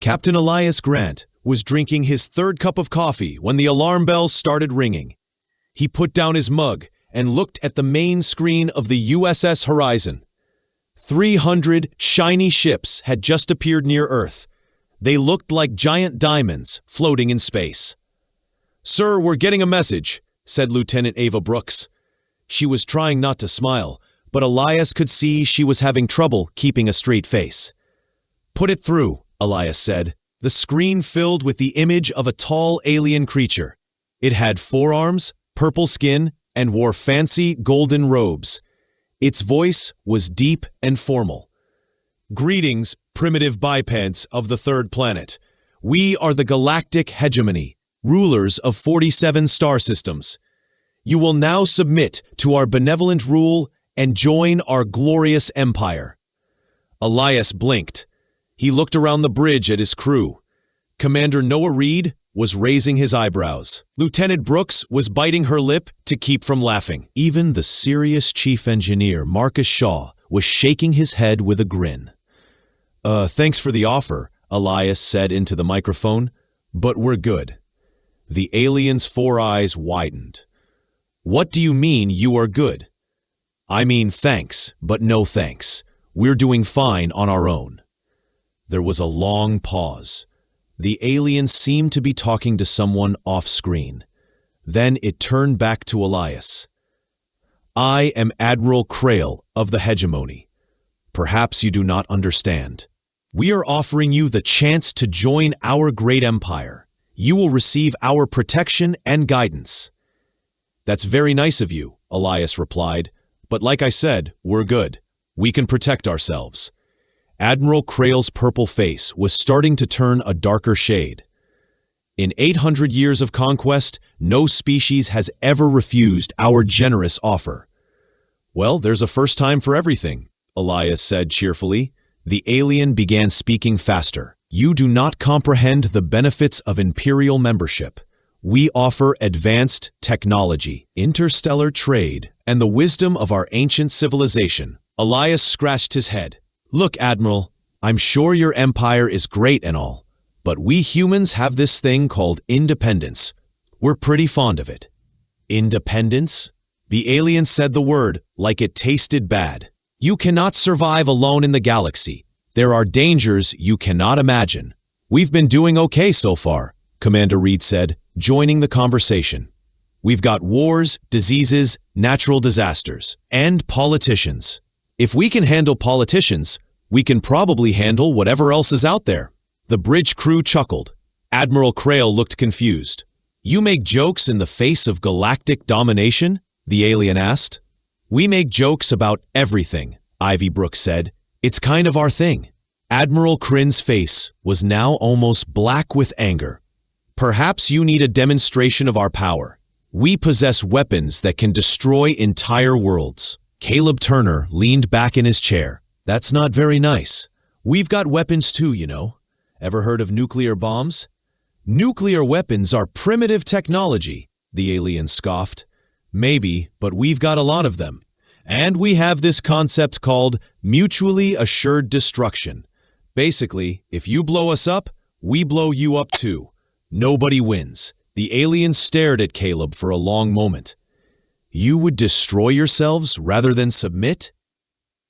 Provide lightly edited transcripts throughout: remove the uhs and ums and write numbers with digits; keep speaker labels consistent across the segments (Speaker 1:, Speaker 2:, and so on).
Speaker 1: Captain Elias Grant was drinking his third cup of coffee when the alarm bells started ringing. He put down his mug and looked at the main screen of the USS Horizon. 300 shiny ships had just appeared near Earth. They looked like giant diamonds floating in space. "Sir, we're getting a message," said Lieutenant Ava Brooks. She was trying not to smile, but Elias could see she was having trouble keeping a straight face. "Put it through," Elias said. The screen filled with the image of a tall alien creature. It had 4 arms, purple skin, and wore fancy golden robes. Its voice was deep and formal. "Greetings, primitive bipeds of the third planet. We are the galactic hegemony, rulers of 47 star systems. You will now submit to our benevolent rule and join our glorious empire." Elias blinked. He looked around the bridge at his crew. Commander Noah Reed was raising his eyebrows. Lieutenant Brooks was biting her lip to keep from laughing. Even the serious chief engineer, Marcus Shaw, was shaking his head with a grin. Thanks for the offer," Elias said into the microphone, "but we're good." The alien's 4 eyes widened. "What do you mean you are good?" "I mean thanks, but no thanks. We're doing fine on our own." There was a long pause. The alien seemed to be talking to someone off-screen. Then it turned back to Elias. "I am Admiral Krail of the Hegemony. Perhaps you do not understand. We are offering you the chance to join our great empire. You will receive our protection and guidance." "That's very nice of you," Elias replied. "But like I said, we're good. We can protect ourselves." Admiral Krail's purple face was starting to turn a darker shade. "In 800 years of conquest, no species has ever refused our generous offer." "Well, there's a first time for everything," Elias said cheerfully. The alien began speaking faster. "You do not comprehend the benefits of Imperial membership. We offer advanced technology, interstellar trade, and the wisdom of our ancient civilization." Elias scratched his head. "Look, Admiral, I'm sure your empire is great and all, but we humans have this thing called independence. We're pretty fond of it." "Independence?" The alien said the word like it tasted bad. "You cannot survive alone in the galaxy. There are dangers you cannot imagine." "We've been doing okay so far," Commander Reed said, joining the conversation. "We've got wars, diseases, natural disasters, and politicians. If we can handle politicians, we can probably handle whatever else is out there." The bridge crew chuckled. Admiral Krail looked confused. "You make jokes in the face of galactic domination?" the alien asked. "We make jokes about everything," Ivy Brooks said. "It's kind of our thing." Admiral Crin's face was now almost black with anger. "Perhaps you need a demonstration of our power. We possess weapons that can destroy entire worlds." Caleb Turner leaned back in his chair. "That's not very nice. We've got weapons too, you know. Ever heard of nuclear bombs?" "Nuclear weapons are primitive technology," the alien scoffed. "Maybe, but we've got a lot of them. And we have this concept called mutually assured destruction. Basically, if you blow us up, we blow you up too. Nobody wins." The alien stared at Caleb for a long moment. "You would destroy yourselves rather than submit?"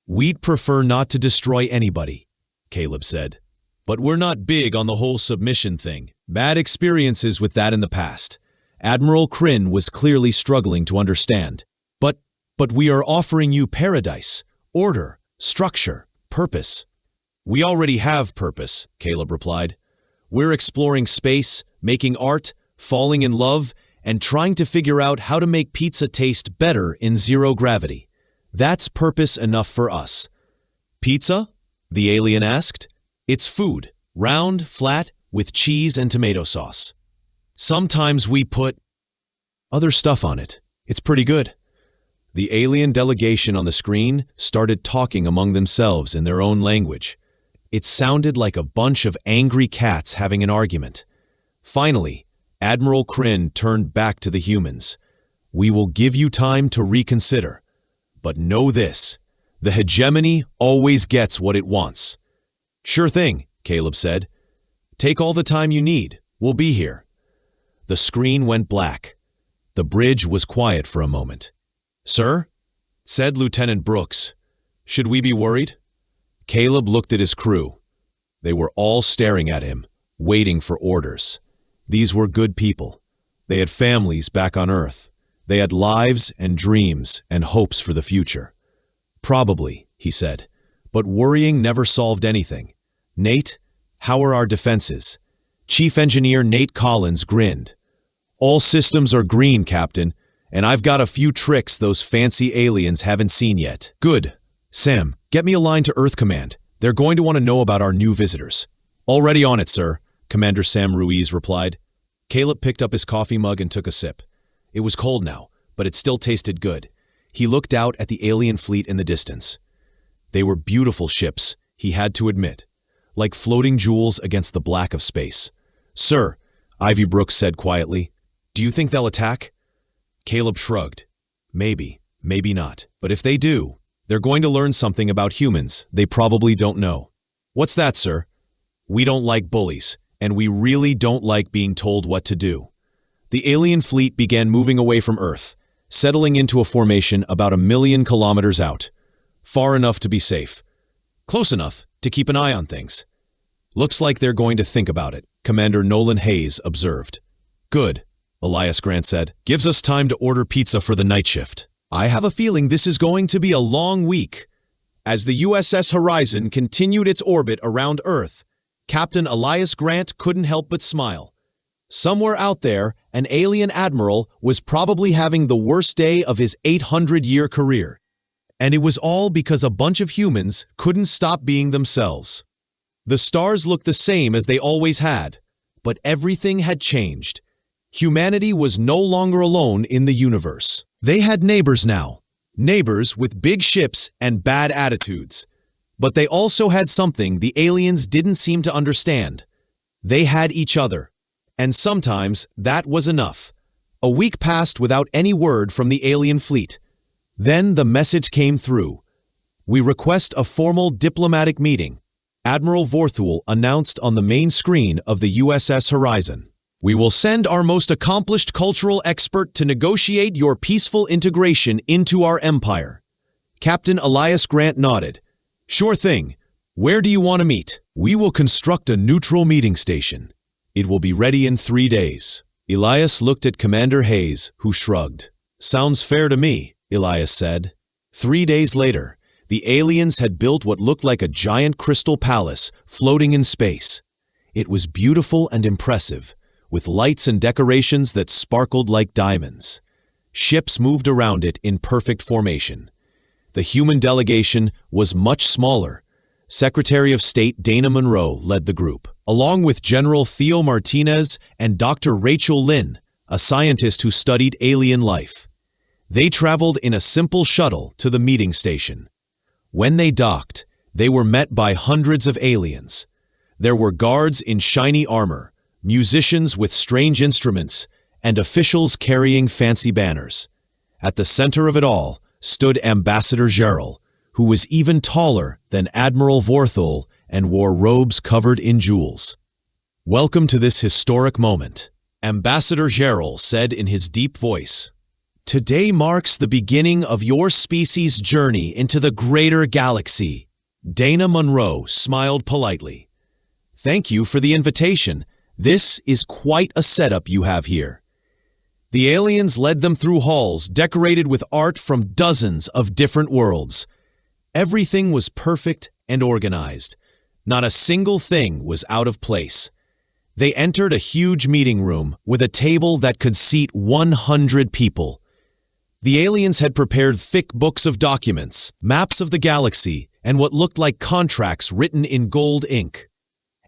Speaker 1: "We'd prefer not to destroy anybody," Caleb said. "But we're not big on the whole submission thing. Bad experiences with that in the past." Admiral Crin was clearly struggling to understand. But we are offering you paradise, order, structure, purpose." "We already have purpose," Caleb replied. "We're exploring space, making art, falling in love, and trying to figure out how to make pizza taste better in zero gravity. That's purpose enough for us." "Pizza?" the alien asked. "It's food, round, flat, with cheese and tomato sauce. Sometimes we put other stuff on it. It's pretty good." The alien delegation on the screen started talking among themselves in their own language. It sounded like a bunch of angry cats having an argument. Finally, Admiral Crin turned back to the humans. "We will give you time to reconsider. But know this, the hegemony always gets what it wants." "Sure thing," Caleb said. Take all the time you need. We'll be here." The screen went black. The bridge was quiet for a moment. "Sir?" said Lieutenant Brooks. "Should we be worried?" Caleb looked at his crew. They were all staring at him, waiting for orders. These were good people. They had families back on Earth. They had lives and dreams and hopes for the future. "Probably," he said, "but worrying never solved anything. Nate, how are our defenses?" Chief Engineer Nate Collins grinned. "All systems are green, Captain, and I've got a few tricks those fancy aliens haven't seen yet." "Good. Sam, get me a line to Earth Command. They're going to want to know about our new visitors." "Already on it, sir," Commander Sam Ruiz replied. Caleb picked up his coffee mug and took a sip. It was cold now, but it still tasted good. He looked out at the alien fleet in the distance. They were beautiful ships, he had to admit, like floating jewels against the black of space. "Sir," Ivy Brooks said quietly, "do you think they'll attack?" Caleb shrugged. "Maybe, maybe not. But if they do, they're going to learn something about humans they probably don't know." "What's that, sir?" "We don't like bullies, and we really don't like being told what to do." The alien fleet began moving away from Earth, settling into a formation about 1,000,000 kilometers out. Far enough to be safe. Close enough to keep an eye on things. "Looks like they're going to think about it," Commander Nolan Hayes observed. "Good," Elias Grant said. "Gives us time to order pizza for the night shift." "I have a feeling this is going to be a long week." As the USS Horizon continued its orbit around Earth, Captain Elias Grant couldn't help but smile. Somewhere out there, an alien admiral was probably having the worst day of his 800-year career. And it was all because a bunch of humans couldn't stop being themselves. The stars looked the same as they always had, but everything had changed. Humanity was no longer alone in the universe. They had neighbors now. Neighbors with big ships and bad attitudes. But they also had something the aliens didn't seem to understand. They had each other. And sometimes that was enough. A week passed without any word from the alien fleet. Then the message came through. "We request a formal diplomatic meeting," Admiral Vorthul announced on the main screen of the USS Horizon. "We will send our most accomplished cultural expert to negotiate your peaceful integration into our empire." Captain Elias Grant nodded. "Sure thing. Where do you want to meet?" "We will construct a neutral meeting station. It will be ready in 3 days." Elias looked at Commander Hayes, who shrugged. "Sounds fair to me," Elias said. 3 days later, the aliens had built what looked like a giant crystal palace floating in space. It was beautiful and impressive, with lights and decorations that sparkled like diamonds. Ships moved around it in perfect formation. The human delegation was much smaller. Secretary of State Dana Monroe led the group, along with General Theo Martinez and Dr. Rachel Lynn, a scientist who studied alien life. They traveled in a simple shuttle to the meeting station. When they docked, they were met by hundreds of aliens. There were guards in shiny armor, musicians with strange instruments, and officials carrying fancy banners. At the center of it all stood Ambassador Gerald, who was even taller than Admiral Vorthul and wore robes covered in jewels. "Welcome to this historic moment," Ambassador Gerald said in his deep voice. "Today marks the beginning of your species' journey into the greater galaxy." Dana Monroe smiled politely. "Thank you for the invitation. This is quite a setup you have here." The aliens led them through halls decorated with art from dozens of different worlds. Everything was perfect and organized. Not a single thing was out of place. They entered a huge meeting room with a table that could seat 100 people. The aliens had prepared thick books of documents, maps of the galaxy, and what looked like contracts written in gold ink.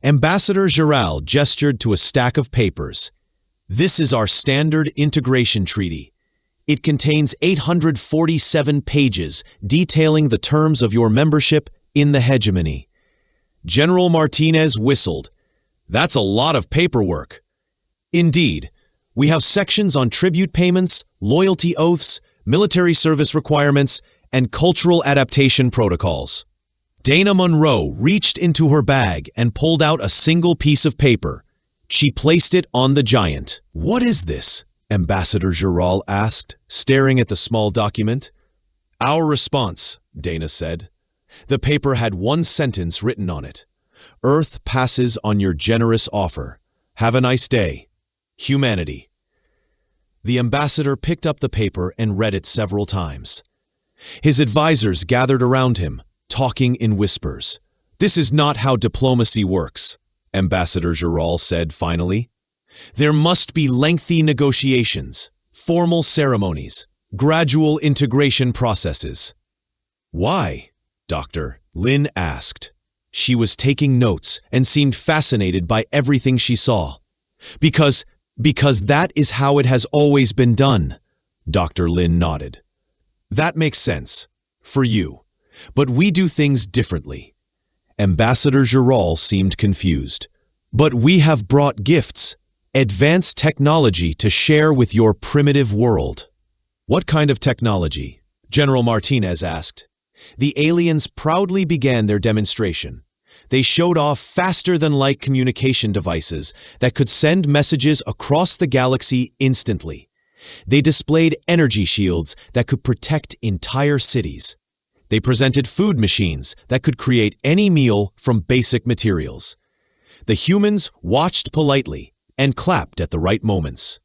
Speaker 1: Ambassador Gerald gestured to a stack of papers. "This is our standard integration treaty. It contains 847 pages detailing the terms of your membership in the hegemony." General Martinez whistled. "That's a lot of paperwork." "Indeed. We have sections on tribute payments, loyalty oaths, military service requirements, and cultural adaptation protocols." Dana Monroe reached into her bag and pulled out a single piece of paper. She placed it on the giant. "What is this?" Ambassador Giral asked, staring at the small document. "Our response," Dana said. The paper had one sentence written on it. "Earth passes on your generous offer. Have a nice day. Humanity." The ambassador picked up the paper and read it several times. His advisors gathered around him, talking in whispers. "This is not how diplomacy works," Ambassador Giral said finally. "There must be lengthy negotiations, formal ceremonies, gradual integration processes." "Why?" Dr. Lin asked. She was taking notes and seemed fascinated by everything she saw. Because that is how it has always been done," Dr. Lin nodded. "That makes sense. For you. But we do things differently." Ambassador Giral seemed confused. "But we have brought gifts, advanced technology to share with your primitive world." "What kind of technology?" General Martinez asked. The aliens proudly began their demonstration. They showed off faster-than-light communication devices that could send messages across the galaxy instantly. They displayed energy shields that could protect entire cities. They presented food machines that could create any meal from basic materials. The humans watched politely and clapped at the right moments.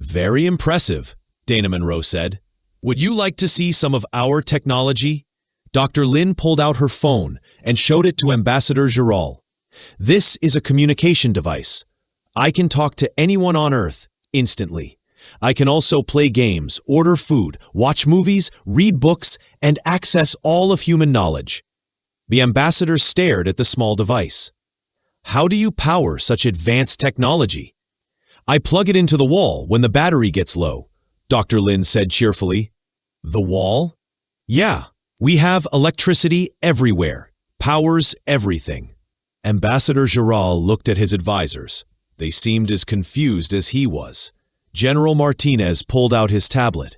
Speaker 1: "Very impressive," Dana Monroe said. "Would you like to see some of our technology?" Dr. Lin pulled out her phone and showed it to Ambassador Giral. "This is a communication device. I can talk to anyone on Earth instantly. I can also play games, order food, watch movies, read books, and access all of human knowledge." The ambassador stared at the small device. "How do you power such advanced technology?" "I plug it into the wall when the battery gets low," Dr. Lin said cheerfully. "The wall?" "Yeah, we have electricity everywhere. Powers everything." Ambassador Giral looked at his advisors. They seemed as confused as he was. General Martinez pulled out his tablet.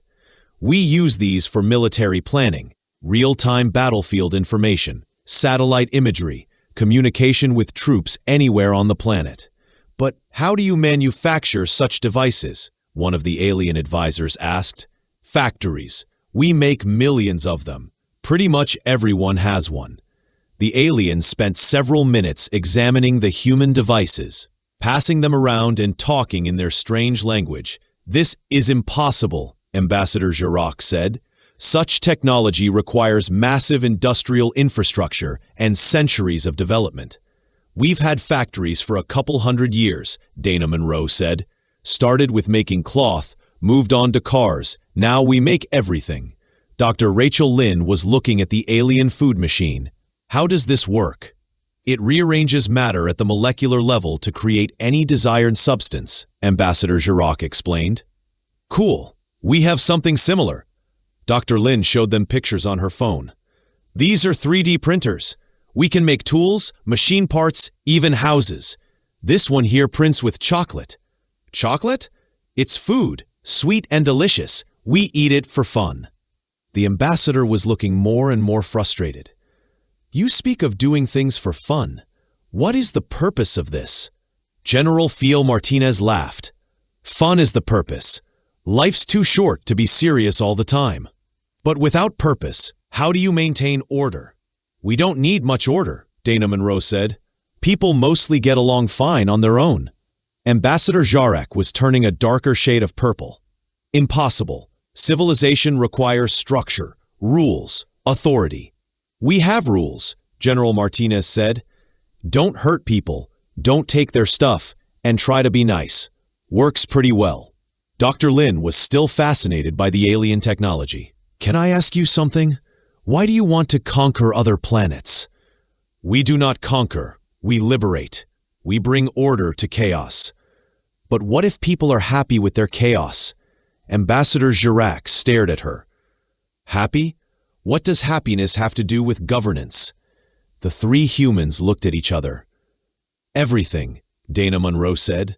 Speaker 1: "We use these for military planning, real-time battlefield information, satellite imagery, communication with troops anywhere on the planet." "But how do you manufacture such devices?" one of the alien advisors asked. "Factories. We make millions of them. Pretty much everyone has one." The aliens spent several minutes examining the human devices, passing them around and talking in their strange language. "This is impossible," Ambassador Giral said. "Such technology requires massive industrial infrastructure and centuries of development." "We've had factories for a couple hundred years," Dana Monroe said. "Started with making cloth, moved on to cars, now we make everything." Dr. Rachel Lin was looking at the alien food machine. "How does this work?" "It rearranges matter at the molecular level to create any desired substance," Ambassador Giral explained. "Cool. We have something similar." Dr. Lin showed them pictures on her phone. "These are 3D printers. We can make tools, machine parts, even houses. This one here prints with chocolate." "Chocolate? It's food, sweet and delicious. We eat it for fun." The ambassador was looking more and more frustrated. "You speak of doing things for fun. What is the purpose of this?" General Fiel Martinez laughed. "Fun is the purpose. Life's too short to be serious all the time." "But without purpose, how do you maintain order?" "We don't need much order," Dana Monroe said. "People mostly get along fine on their own." Ambassador Jarek was turning a darker shade of purple. "Impossible. Civilization requires structure, rules, authority." "We have rules," General Martinez said. "Don't hurt people, don't take their stuff, and try to be nice. Works pretty well." Dr. Lin was still fascinated by the alien technology. "Can I ask you something? Why do you want to conquer other planets?" "We do not conquer, we liberate. We bring order to chaos." "But what if people are happy with their chaos?" Ambassador Jarek stared at her. "Happy? What does happiness have to do with governance?" The three humans looked at each other. "Everything," Dana Monroe said.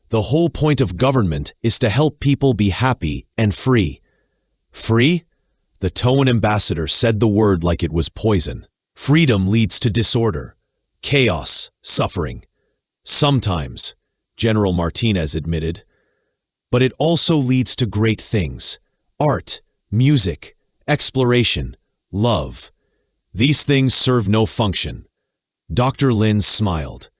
Speaker 1: "The whole point of government is to help people be happy and free." "Free?" The Toan ambassador said the word like it was poison. Freedom leads to disorder, chaos, suffering. Sometimes, General Martinez admitted. But it also leads to great things: art, music, exploration, love. These things serve no function. Dr. Lin smiled.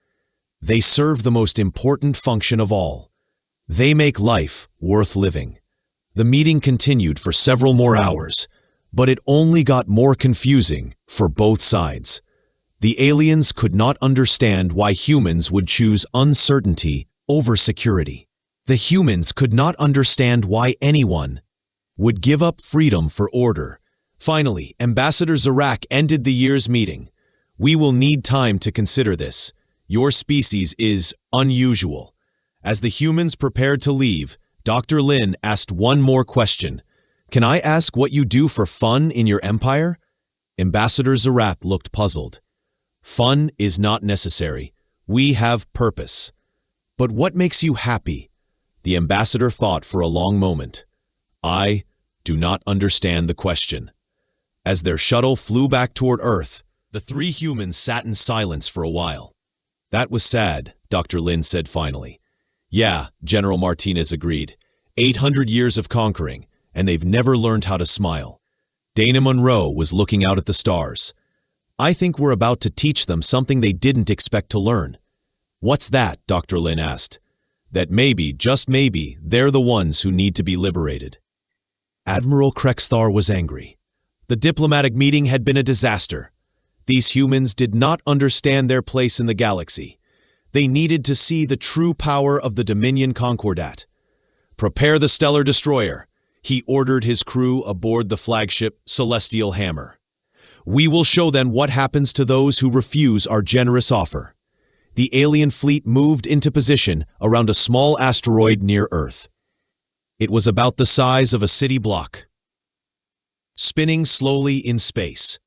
Speaker 1: They serve the most important function of all. They make life worth living. The meeting continued for several more hours, but it only got more confusing for both sides. The aliens could not understand why humans would choose uncertainty over security. The humans could not understand why anyone would give up freedom for order. Finally, Ambassador Zarak ended the year's meeting. "We will need time to consider this. Your species is unusual." As the humans prepared to leave, Dr. Lin asked one more question. "Can I ask what you do for fun in your empire?" Ambassador Zarak looked puzzled. "Fun is not necessary. We have purpose." "But what makes you happy?" The ambassador thought for a long moment. "I do not understand the question." As their shuttle flew back toward Earth, the three humans sat in silence for a while. "That was sad," Dr. Lin said finally. "Yeah," General Martinez agreed. 800 years of conquering, and they've never learned how to smile." Dana Monroe was looking out at the stars. "I think we're about to teach them something they didn't expect to learn." "What's that?" Dr. Lin asked. "That maybe, just maybe, they're the ones who need to be liberated." Admiral Krexthar was angry. The diplomatic meeting had been a disaster. These humans did not understand their place in the galaxy. They needed to see the true power of the Dominion Concordat. "Prepare the Stellar Destroyer," he ordered his crew aboard the flagship Celestial Hammer. "We will show them what happens to those who refuse our generous offer." The alien fleet moved into position around a small asteroid near Earth. It was about the size of a city block. Spinning slowly in space,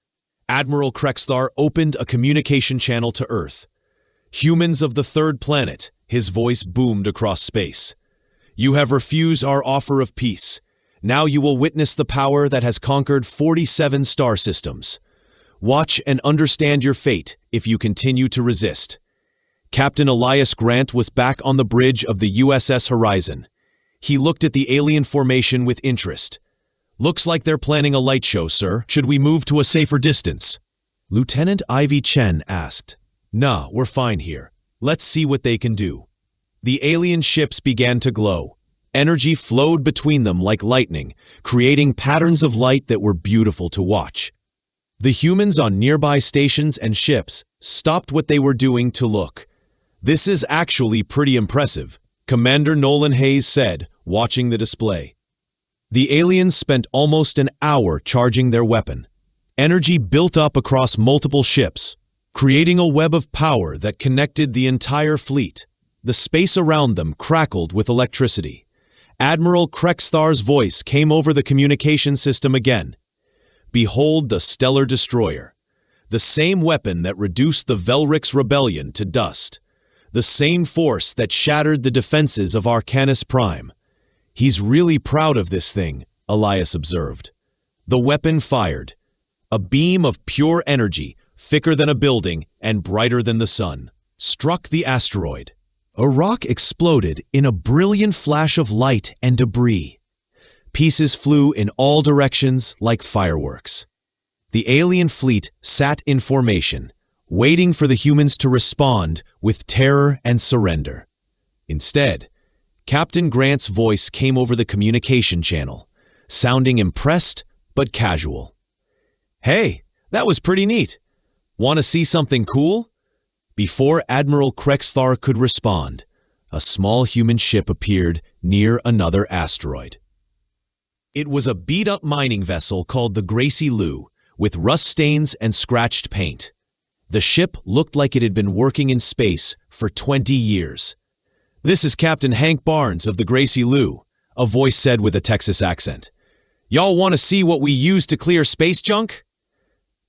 Speaker 1: Admiral Krexthar opened a communication channel to Earth. "Humans of the third planet," his voice boomed across space. "You have refused our offer of peace. Now you will witness the power that has conquered 47 star systems. Watch and understand your fate if you continue to resist." Captain Elias Grant was back on the bridge of the USS Horizon. He looked at the alien formation with interest. "Looks like they're planning a light show, sir. Should we move to a safer distance?" Lieutenant Ivy Chen asked. "Nah, we're fine here. Let's see what they can do." The alien ships began to glow. Energy flowed between them like lightning, creating patterns of light that were beautiful to watch. The humans on nearby stations and ships stopped what they were doing to look. "This is actually pretty impressive," Commander Nolan Hayes said, watching the display. The aliens spent almost an hour charging their weapon. Energy built up across multiple ships, creating a web of power that connected the entire fleet. The space around them crackled with electricity. Admiral Krexthar's voice came over the communication system again. "Behold the Stellar Destroyer, the same weapon that reduced the Velrix Rebellion to dust, the same force that shattered the defenses of Arcanus Prime. He's really proud of this thing," Elias observed. The weapon fired. A beam of pure energy, thicker than a building and brighter than the sun, struck the asteroid. A rock exploded in a brilliant flash of light and debris. Pieces flew in all directions like fireworks. The alien fleet sat in formation, waiting for the humans to respond with terror and surrender. Instead, Captain Grant's voice came over the communication channel, sounding impressed but casual. "Hey, that was pretty neat. Want to see something cool?" Before Admiral Krexthar could respond, a small human ship appeared near another asteroid. It was a beat-up mining vessel called the Gracie Lou, with rust stains and scratched paint. The ship looked like it had been working in space for 20 years. "This is Captain Hank Barnes of the Gracie Lou," a voice said with a Texas accent. "Y'all want to see what we use to clear space junk?"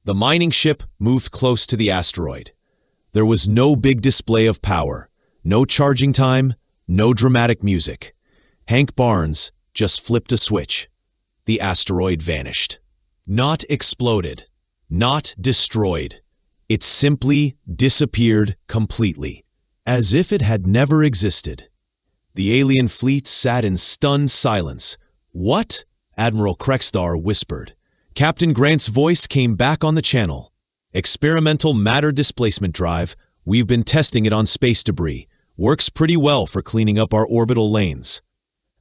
Speaker 1: The mining ship moved close to the asteroid. There was no big display of power, no charging time, no dramatic music. Hank Barnes just flipped a switch. The asteroid vanished. Not exploded. Not destroyed. It simply disappeared completely, as if it had never existed. The alien fleet sat in stunned silence. "What?" Admiral Krekstar whispered. Captain Grant's voice came back on the channel. "Experimental matter displacement drive. We've been testing it on space debris. Works pretty well for cleaning up our orbital lanes."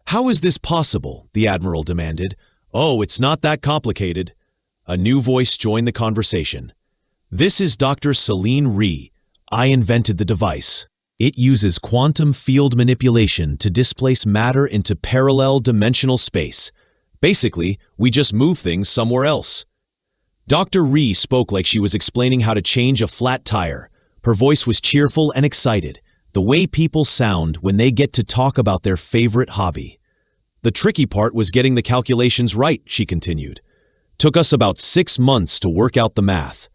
Speaker 1: "How is this possible?" the Admiral demanded. "Oh, it's not that complicated." A new voice joined the conversation. "This is Dr. Celine Rhee. I invented the device. It uses quantum field manipulation to displace matter into parallel dimensional space. Basically, we just move things somewhere else." Dr. Rhee spoke like she was explaining how to change a flat tire. Her voice was cheerful and excited, the way people sound when they get to talk about their favorite hobby. "The tricky part was getting the calculations right," she continued. "Took us about 6 months to work out the math.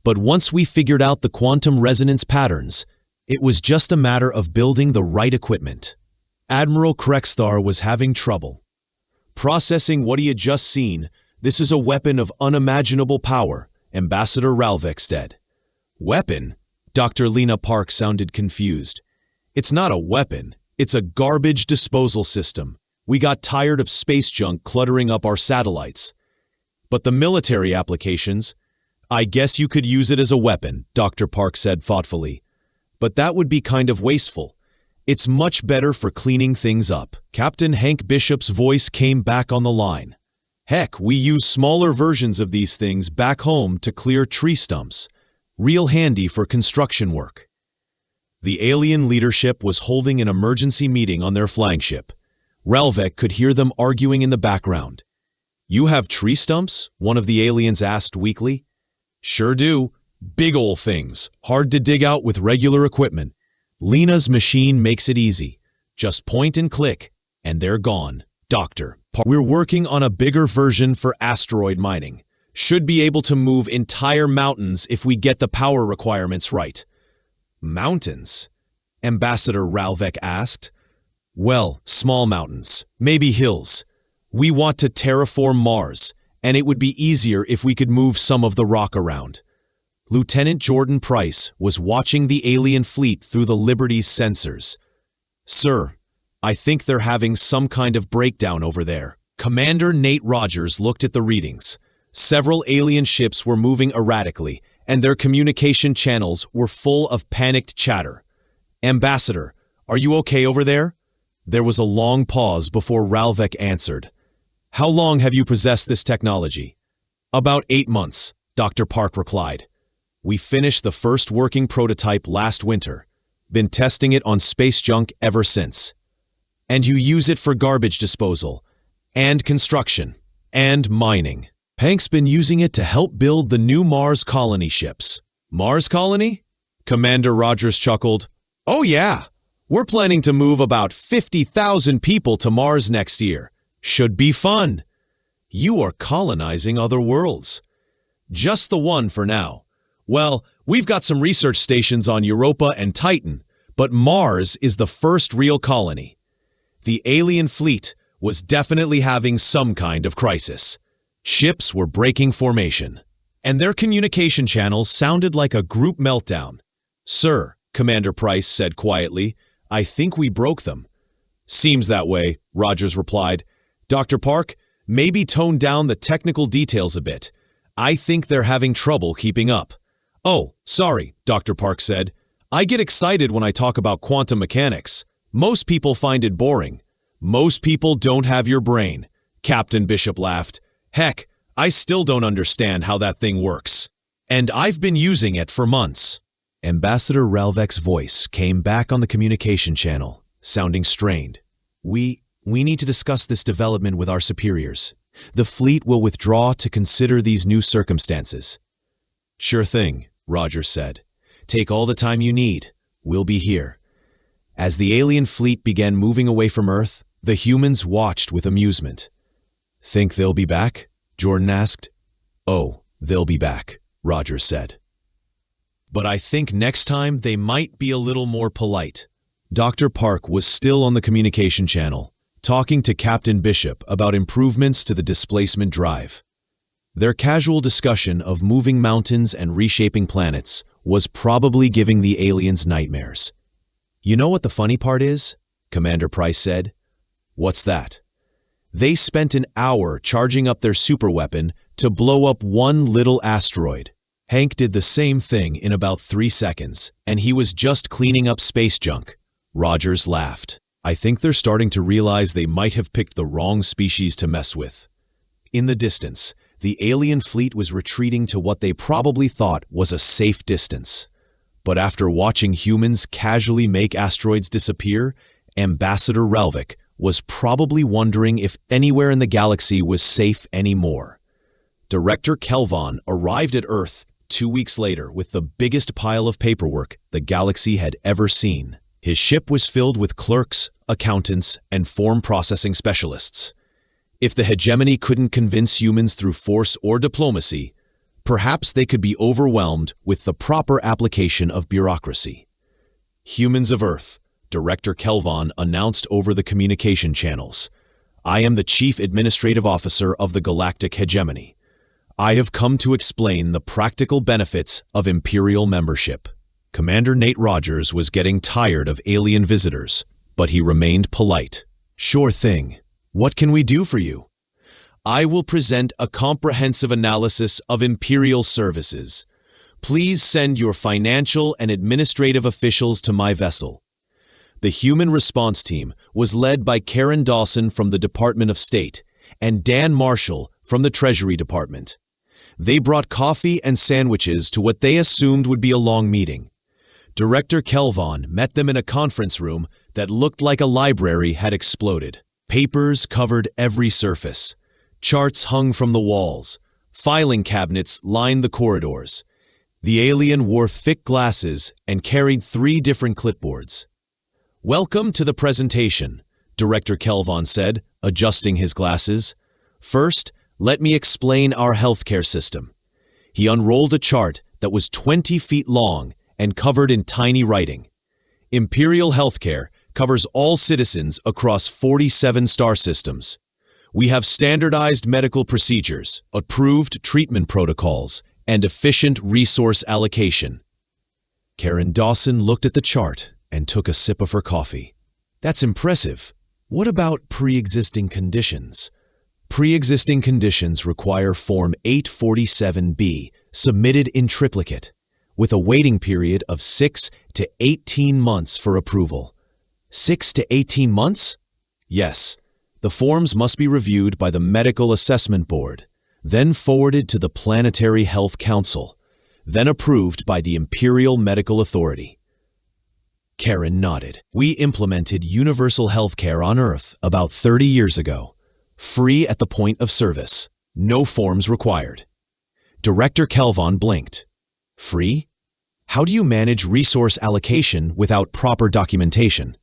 Speaker 1: But once we figured out the quantum resonance patterns, it was just a matter of building the right equipment." Admiral Krekstar was having trouble processing what he had just seen. "This is a weapon of unimaginable power," Ambassador Ralvek said. "Weapon?" Dr. Lena Park sounded confused. "It's not a weapon. It's a garbage disposal system. We got tired of space junk cluttering up our satellites." "But the military applications?" "I guess you could use it as a weapon," Dr. Park said thoughtfully. "But that would be kind of wasteful. It's much better for cleaning things up." Captain Hank Bishop's voice came back on the line. "Heck, we use smaller versions of these things back home to clear tree stumps. Real handy for construction work." The alien leadership was holding an emergency meeting on their flagship. Ralvek could hear them arguing in the background. "You have tree stumps?" one of the aliens asked weakly. "Sure do. Big ol' things, hard to dig out with regular equipment. Lena's machine makes it easy. Just point and click, and they're gone." "Doctor, we're working on a bigger version for asteroid mining. Should be able to move entire mountains if we get the power requirements right." "Mountains?" Ambassador Ralvek asked. "Well, small mountains, maybe hills. We want to terraform Mars, and it would be easier if we could move some of the rock around." Lieutenant Jordan Price was watching the alien fleet through the Liberty's sensors. "Sir, I think they're having some kind of breakdown over there." Commander Nate Rogers looked at the readings. Several alien ships were moving erratically, and their communication channels were full of panicked chatter. "Ambassador, are you okay over there?" There was a long pause before Ralvek answered. "How long have you possessed this technology?" "About 8 months, Dr. Park replied. "We finished the first working prototype last winter. Been testing it on space junk ever since." "And you use it for garbage disposal, and construction, and mining." "Hank's been using it to help build the new Mars colony ships." "Mars colony?" Commander Rogers chuckled. "Oh yeah, we're planning to move about 50,000 people to Mars next year. Should be fun." "You are colonizing other worlds." "Just the one for now. Well, we've got some research stations on Europa and Titan, but Mars is the first real colony." The alien fleet was definitely having some kind of crisis. Ships were breaking formation, and their communication channels sounded like a group meltdown. "Sir," Commander Price said quietly, "I think we broke them." "Seems that way," Rogers replied. "Dr. Park, maybe tone down the technical details a bit. I think they're having trouble keeping up." "Oh, sorry," Dr. Park said. "I get excited when I talk about quantum mechanics. Most people find it boring." "Most people don't have your brain," Captain Bishop laughed. "Heck, I still don't understand how that thing works. And I've been using it for months." Ambassador Ralvek's voice came back on the communication channel, sounding strained. We need to discuss this development with our superiors. The fleet will withdraw to consider these new circumstances." "Sure thing," Rogers said. "Take all the time you need. We'll be here." As the alien fleet began moving away from Earth, the humans watched with amusement. "Think they'll be back?" Jordan asked. "Oh, they'll be back," Rogers said. "But I think next time they might be a little more polite." Dr. Park was still on the communication channel, talking to Captain Bishop about improvements to the displacement drive. Their casual discussion of moving mountains and reshaping planets was probably giving the aliens nightmares. "You know what the funny part is?" Commander Price said. "What's that?" "They spent an hour charging up their superweapon to blow up one little asteroid. Hank did the same thing in about 3 seconds, and he was just cleaning up space junk." Rogers laughed. "I think they're starting to realize they might have picked the wrong species to mess with." In the distance, the alien fleet was retreating to what they probably thought was a safe distance. But after watching humans casually make asteroids disappear, Ambassador Relvik was probably wondering if anywhere in the galaxy was safe anymore. Director Kelvon arrived at Earth 2 weeks later with the biggest pile of paperwork the galaxy had ever seen. His ship was filled with clerks, accountants, and form processing specialists. If the hegemony couldn't convince humans through force or diplomacy, perhaps they could be overwhelmed with the proper application of bureaucracy. "Humans of Earth," Director Kelvon announced over the communication channels, "I am the Chief Administrative Officer of the Galactic Hegemony. I have come to explain the practical benefits of Imperial membership." Commander Nate Rogers was getting tired of alien visitors, but he remained polite. "Sure thing. What can we do for you?" "I will present a comprehensive analysis of Imperial services. Please send your financial and administrative officials to my vessel." The human response team was led by Karen Dawson from the Department of State and Dan Marshall from the Treasury Department. They brought coffee and sandwiches to what they assumed would be a long meeting. Director Kelvon met them in a conference room that looked like a library had exploded. Papers covered every surface. Charts hung from the walls. Filing cabinets lined the corridors. The alien wore thick glasses and carried 3 different clipboards. "Welcome to the presentation," Director Kelvon said, adjusting his glasses. "First, let me explain our healthcare system." He unrolled a chart that was 20 feet long and covered in tiny writing. Imperial healthcare covers all citizens across 47 star systems. We have standardized medical procedures, approved treatment protocols, and efficient resource allocation. Karen Dawson looked at the chart and took a sip of her coffee. "That's impressive. What about pre-existing conditions?" "Pre-existing conditions require Form 847B, submitted in triplicate, with a waiting period of 6 to 18 months for approval." 6 to 18 months? Yes. The forms must be reviewed by the Medical Assessment Board, then forwarded to the Planetary Health Council, then approved by the Imperial Medical Authority. Karen nodded. "We implemented universal health care on Earth about 30 years ago. Free at the point of service. No forms required." Director Kelvon blinked. "Free? How do you manage resource allocation without proper documentation?"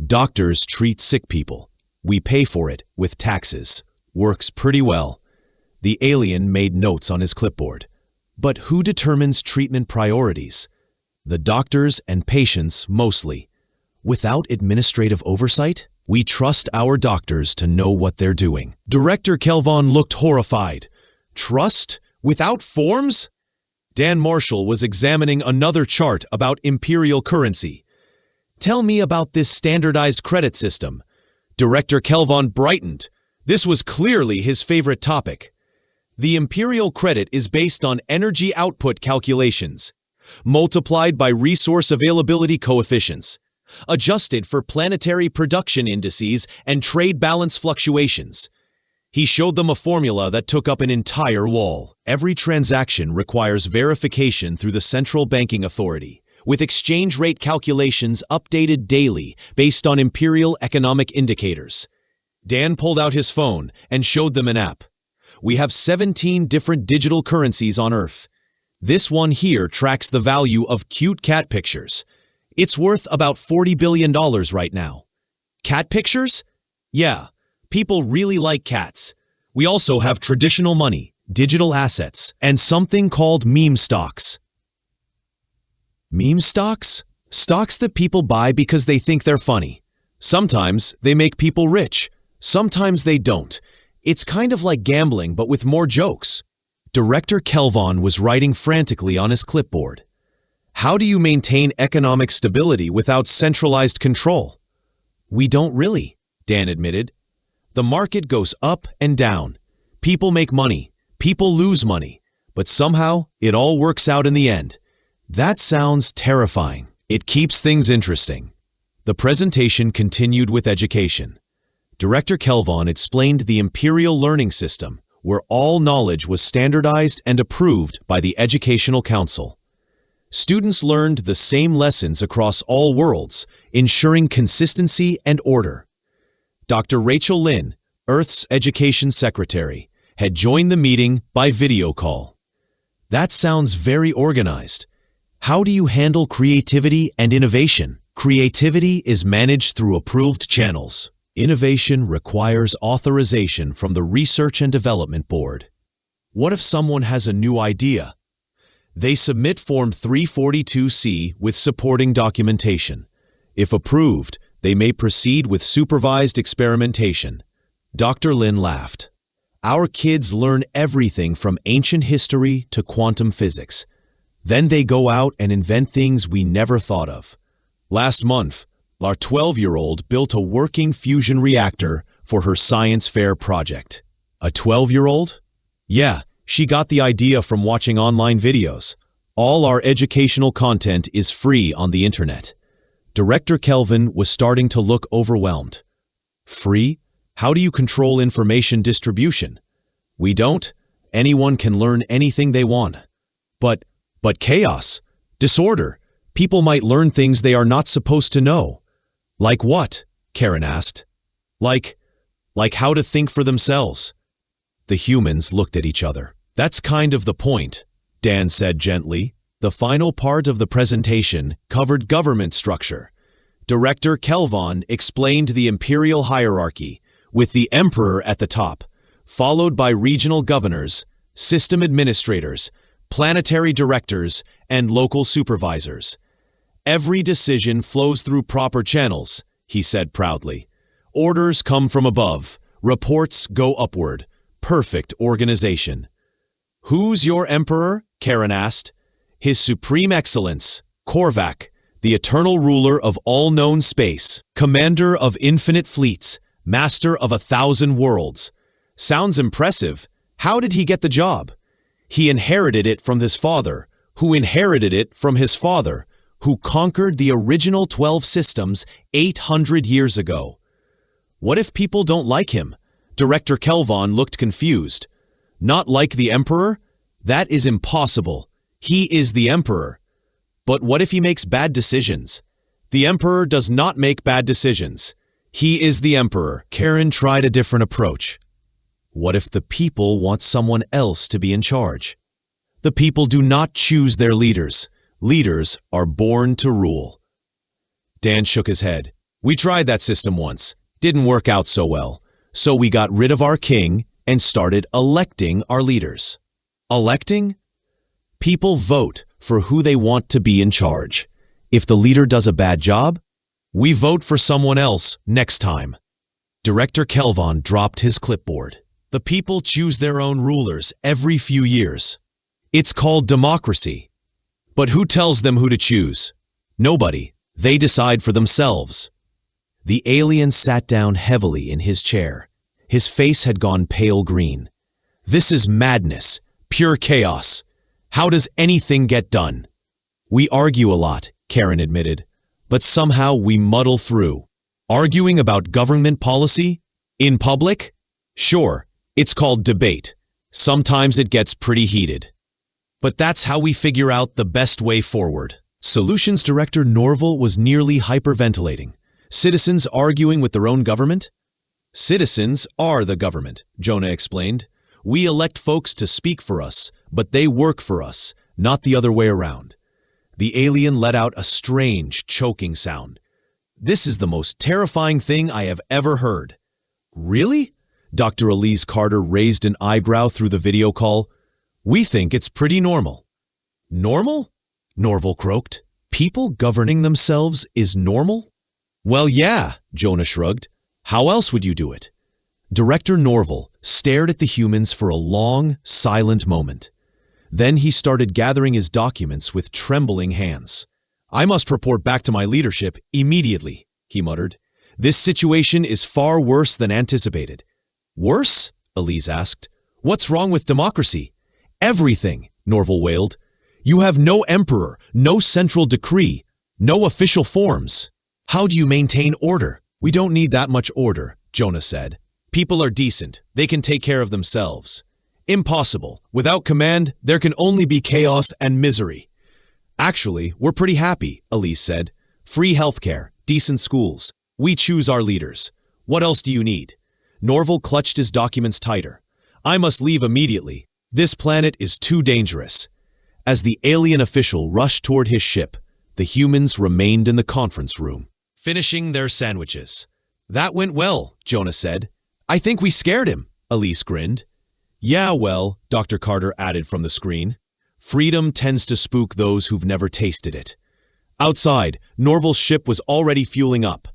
Speaker 1: "Doctors treat sick people. We pay for it with taxes. Works pretty well." The alien made notes on his clipboard. "But who determines treatment priorities?" "The doctors and patients mostly. Without administrative oversight? We trust our doctors to know what they're doing." Director Kelvon looked horrified. "Trust? Without forms?" Dan Marshall was examining another chart about Imperial currency. "Tell me about this standardized credit system." Director Kelvon brightened. This was clearly his favorite topic. "The Imperial credit is based on energy output calculations, multiplied by resource availability coefficients, adjusted for planetary production indices and trade balance fluctuations." He showed them a formula that took up an entire wall. "Every transaction requires verification through the Central Banking Authority, with exchange rate calculations updated daily based on Imperial economic indicators." Dan pulled out his phone and showed them an app. "We have 17 different digital currencies on Earth. This one here tracks the value of cute cat pictures. It's worth about $40 billion right now." "Cat pictures?" "Yeah. People really like cats. We also have traditional money, digital assets, and something called meme stocks." Meme stocks? Stocks that people buy because they think they're funny. Sometimes they make people rich. Sometimes they don't. It's kind of like gambling, but with more jokes. Director Kelvon was writing frantically on his clipboard. How do you maintain economic stability without centralized control? We don't really, Dan admitted. The market goes up and down. People make money, people lose money, but somehow it all works out in the end. That sounds terrifying. It keeps things interesting. The presentation continued with education. Director Kelvon explained the Imperial Learning System, where all knowledge was standardized and approved by the Educational Council. Students learned the same lessons across all worlds, ensuring consistency and order. Dr. Rachel Lynn, Earth's Education Secretary, had joined the meeting by video call. That sounds very organized. How do you handle creativity and innovation? Creativity is managed through approved channels. Innovation requires authorization from the Research and Development Board. What if someone has a new idea? They submit Form 342C with supporting documentation. If approved, they may proceed with supervised experimentation. Dr. Lin laughed. Our kids learn everything from ancient history to quantum physics. Then they go out and invent things we never thought of. Last month, our 12-year-old built a working fusion reactor for her science fair project. A 12-year-old? Yeah, she got the idea from watching online videos. All our educational content is free on the internet. Director Kelvin was starting to look overwhelmed. Free? How do you control information distribution? We don't. Anyone can learn anything they want. But chaos, disorder. People might learn things they are not supposed to know. Like what? Karen asked. Like how to think for themselves. The humans looked at each other. That's kind of the point, Dan said gently. The final part of the presentation covered government structure. Director Kelvon explained the imperial hierarchy, with the emperor at the top, followed by regional governors, system administrators, planetary directors, and local supervisors. Every decision flows through proper channels, he said proudly. Orders come from above, reports go upward. Perfect organization. Who's your emperor? Karen asked. His Supreme Excellence, Korvac, the eternal ruler of all known space, commander of infinite fleets, master of 1,000 worlds. Sounds impressive. How did he get the job? He inherited it from his father, who inherited it from his father, who conquered the original 12 systems 800 years ago. What if people don't like him? Director Kelvon looked confused. Not like the emperor? That is impossible. He is the emperor. But what if he makes bad decisions? The emperor does not make bad decisions. He is the emperor. Karen tried a different approach. What if the people want someone else to be in charge? The people do not choose their leaders. Leaders are born to rule. Dan shook his head. We tried that system once. Didn't work out so well. So we got rid of our king and started electing our leaders. Electing? People vote for who they want to be in charge. If the leader does a bad job, we vote for someone else next time. Director Kelvon dropped his clipboard. The people choose their own rulers every few years. It's called democracy. But who tells them who to choose? Nobody. They decide for themselves. The alien sat down heavily in his chair. His face had gone pale green. This is madness, pure chaos. How does anything get done? We argue a lot, Karen admitted, but somehow we muddle through. Arguing about government policy? In public? Sure, it's called debate. Sometimes it gets pretty heated. But that's how we figure out the best way forward. Solutions Director Norval was nearly hyperventilating. Citizens arguing with their own government? Citizens are the government, Jonah explained. We elect folks to speak for us, but they work for us, not the other way around. The alien let out a strange, choking sound. This is the most terrifying thing I have ever heard. Really? Dr. Elise Carter raised an eyebrow through the video call. We think it's pretty normal. Normal? Norval croaked. People governing themselves is normal? Well, yeah, Jonah shrugged. How else would you do it? Director Norval stared at the humans for a long, silent moment. Then he started gathering his documents with trembling hands. "I must report back to my leadership immediately," he muttered. "This situation is far worse than anticipated." "Worse?" Elise asked. "What's wrong with democracy?" "Everything," Norval wailed. "You have no emperor, no central decree, no official forms. How do you maintain order?" "We don't need that much order," Jonah said. "People are decent. They can take care of themselves." "Impossible. Without command, there can only be chaos and misery." "Actually, we're pretty happy," Elise said. "Free healthcare, decent schools. We choose our leaders. What else do you need?" Norval clutched his documents tighter. "I must leave immediately. This planet is too dangerous." As the alien official rushed toward his ship, the humans remained in the conference room, finishing their sandwiches. "That went well," Jonah said. "I think we scared him," Elise grinned. "Yeah, well," Dr. Carter added from the screen. "Freedom tends to spook those who've never tasted it." Outside, Norval's ship was already fueling up.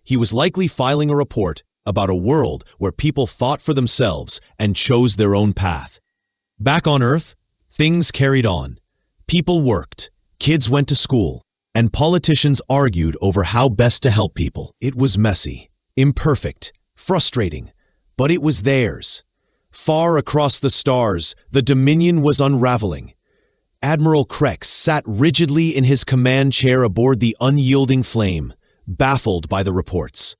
Speaker 1: He was likely filing a report about a world where people fought for themselves and chose their own path. Back on Earth, things carried on. People worked, kids went to school, and politicians argued over how best to help people. It was messy, imperfect, frustrating, but it was theirs. Far across the stars, the Dominion was unraveling. Admiral Krex sat rigidly in his command chair aboard the unyielding Flame, baffled by the reports.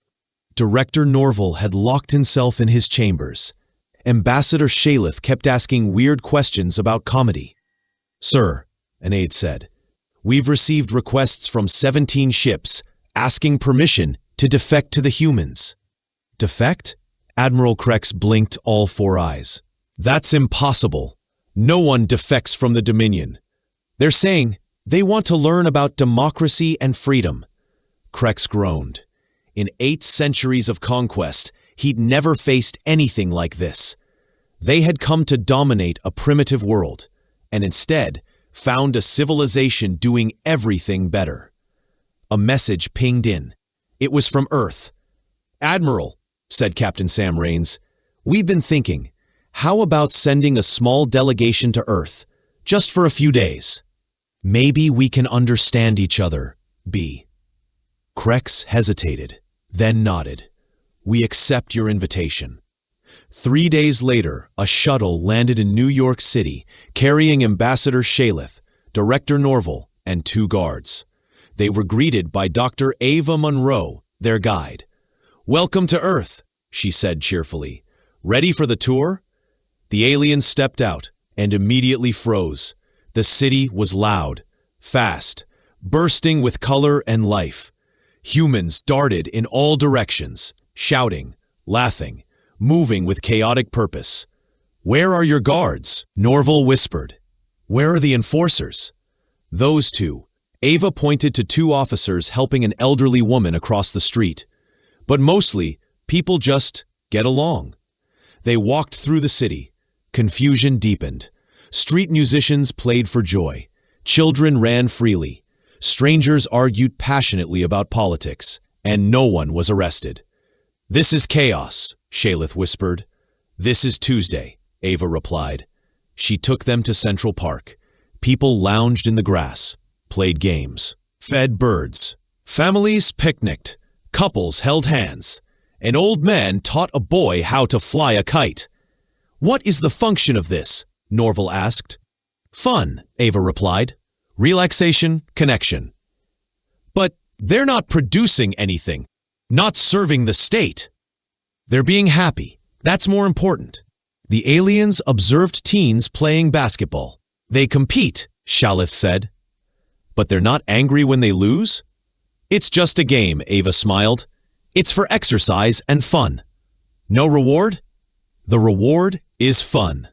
Speaker 1: Director Norval had locked himself in his chambers. Ambassador Shaleth kept asking weird questions about comedy. "Sir," an aide said, "we've received requests from 17 ships asking permission to defect to the humans." "Defect?" Admiral Krex blinked all four eyes. "That's impossible. No one defects from the Dominion. They're saying they want to learn about democracy and freedom." Krex groaned. In 8 centuries of conquest, he'd never faced anything like this. They had come to dominate a primitive world, and instead found a civilization doing everything better. A message pinged in. It was from Earth. "Admiral," said Captain Sam Raines, "we've been thinking, how about sending a small delegation to Earth, just for a few days? Maybe we can understand each other, B." Krex hesitated, then nodded. "We accept your invitation." 3 days later, a shuttle landed in New York City, carrying Ambassador Shaleth, Director Norval, and 2 guards. They were greeted by Dr. Ava Monroe, their guide. "Welcome to Earth," she said cheerfully. "Ready for the tour?" The aliens stepped out and immediately froze. The city was loud, fast, bursting with color and life. Humans darted in all directions, shouting, laughing, moving with chaotic purpose. "Where are your guards?" Norval whispered. "Where are the enforcers?" "Those 2. Ava pointed to 2 officers helping an elderly woman across the street. But mostly, people just get along. They walked through the city. Confusion deepened. Street musicians played for joy. Children ran freely. Strangers argued passionately about politics, and no one was arrested. "This is chaos," Shaleth whispered. "This is Tuesday," Ava replied. She took them to Central Park. People lounged in the grass, played games, fed birds. Families picnicked. Couples held hands. An old man taught a boy how to fly a kite. "What is the function of this?" Norval asked. "Fun," Ava replied. "Relaxation, connection." "But they're not producing anything, not serving the state." "They're being happy. That's more important." The aliens observed teens playing basketball. "They compete," Shaleth said. "But they're not angry when they lose?" "It's just a game," Ava smiled. "It's for exercise and fun." "No reward?" "The reward is fun."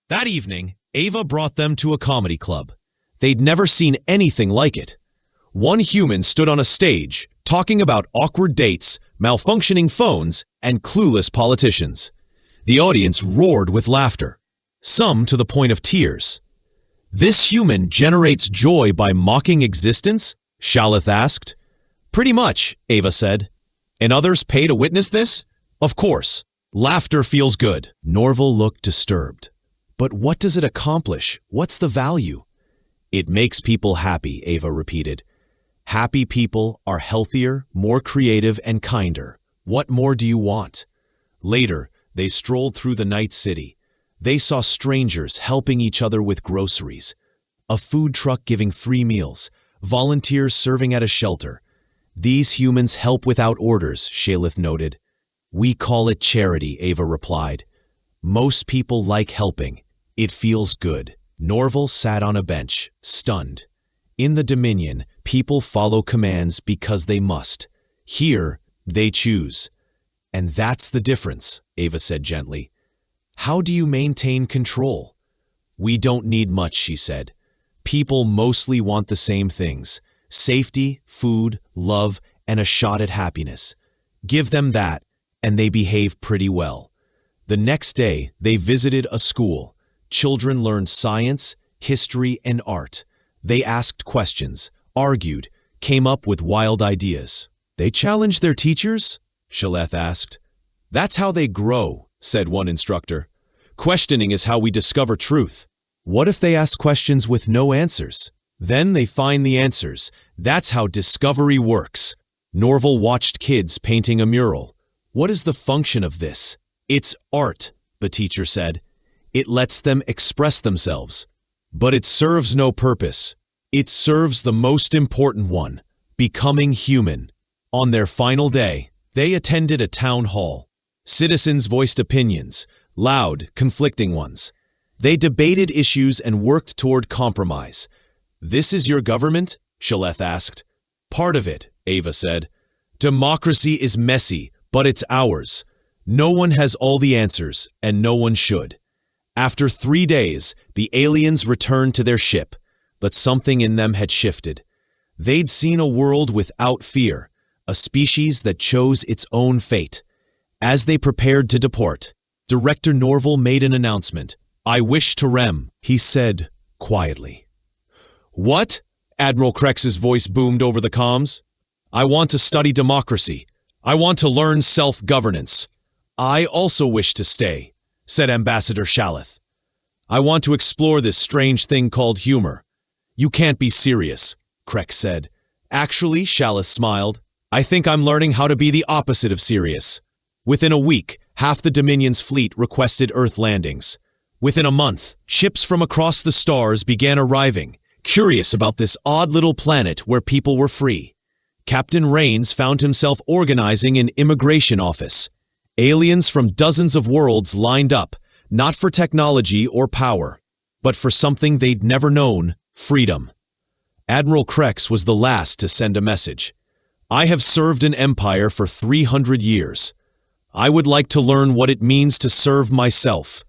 Speaker 1: That evening, Ava brought them to a comedy club. They'd never seen anything like it. One human stood on a stage, talking about awkward dates, malfunctioning phones, and clueless politicians. The audience roared with laughter, some to the point of tears. "This human generates joy by mocking existence?" Shaleth asked. "Pretty much," Ava said. "And others pay to witness this?" "Of course. Laughter feels good. Norval looked disturbed. But what does it accomplish? What's the value? It makes people happy, Ava repeated. Happy people are healthier, more creative, and kinder. What more do you want? Later, they strolled through the night city. They saw strangers helping each other with groceries, a food truck giving 3 meals, volunteers serving at a shelter. These humans help without orders, Shalith noted. We call it charity, Ava replied. Most people like helping. It feels good. Norval sat on a bench, stunned. In the Dominion, people follow commands because they must. Here, they choose. And that's the difference, Ava said gently. How do you maintain control? We don't need much, she said. People mostly want the same things: safety, food, love, and a shot at happiness. Give them that, and they behave pretty well. The next day, they visited a school. Children learned science, history, and art. They asked questions, argued, came up with wild ideas. They challenged their teachers? Shaleth asked. That's how they grow, said one instructor. Questioning is how we discover truth. What if they ask questions with no answers? Then they find the answers. That's how discovery works. Norval watched kids painting a mural. What is the function of this? It's art, the teacher said. It lets them express themselves. But it serves no purpose. It serves the most important one: becoming human. On their final day, they attended a town hall. Citizens voiced opinions, loud, conflicting ones. They debated issues and worked toward compromise. This is your government? Shaleth asked. Part of it, Ava said. Democracy is messy, but it's ours. No one has all the answers, and no one should. After 3 days, the aliens returned to their ship, but something in them had shifted. They'd seen a world without fear, a species that chose its own fate. As they prepared to depart, Director Norval made an announcement. I wish to rem, he said quietly. What? Admiral Krex's voice boomed over the comms. I want to study democracy. I want to learn self-governance. I also wish to stay, said Ambassador Shalith. I want to explore this strange thing called humor. You can't be serious, Krex said. Actually, Shalith smiled, I think I'm learning how to be the opposite of serious. Within a week, half the Dominion's fleet requested Earth landings. Within a month, ships from across the stars began arriving, curious about this odd little planet where people were free. Captain Rains found himself organizing an immigration office. Aliens from dozens of worlds lined up, not for technology or power, but for something they'd never known: freedom. Admiral Krex was the last to send a message. I have served an empire for 300 years. I would like to learn what it means to serve myself.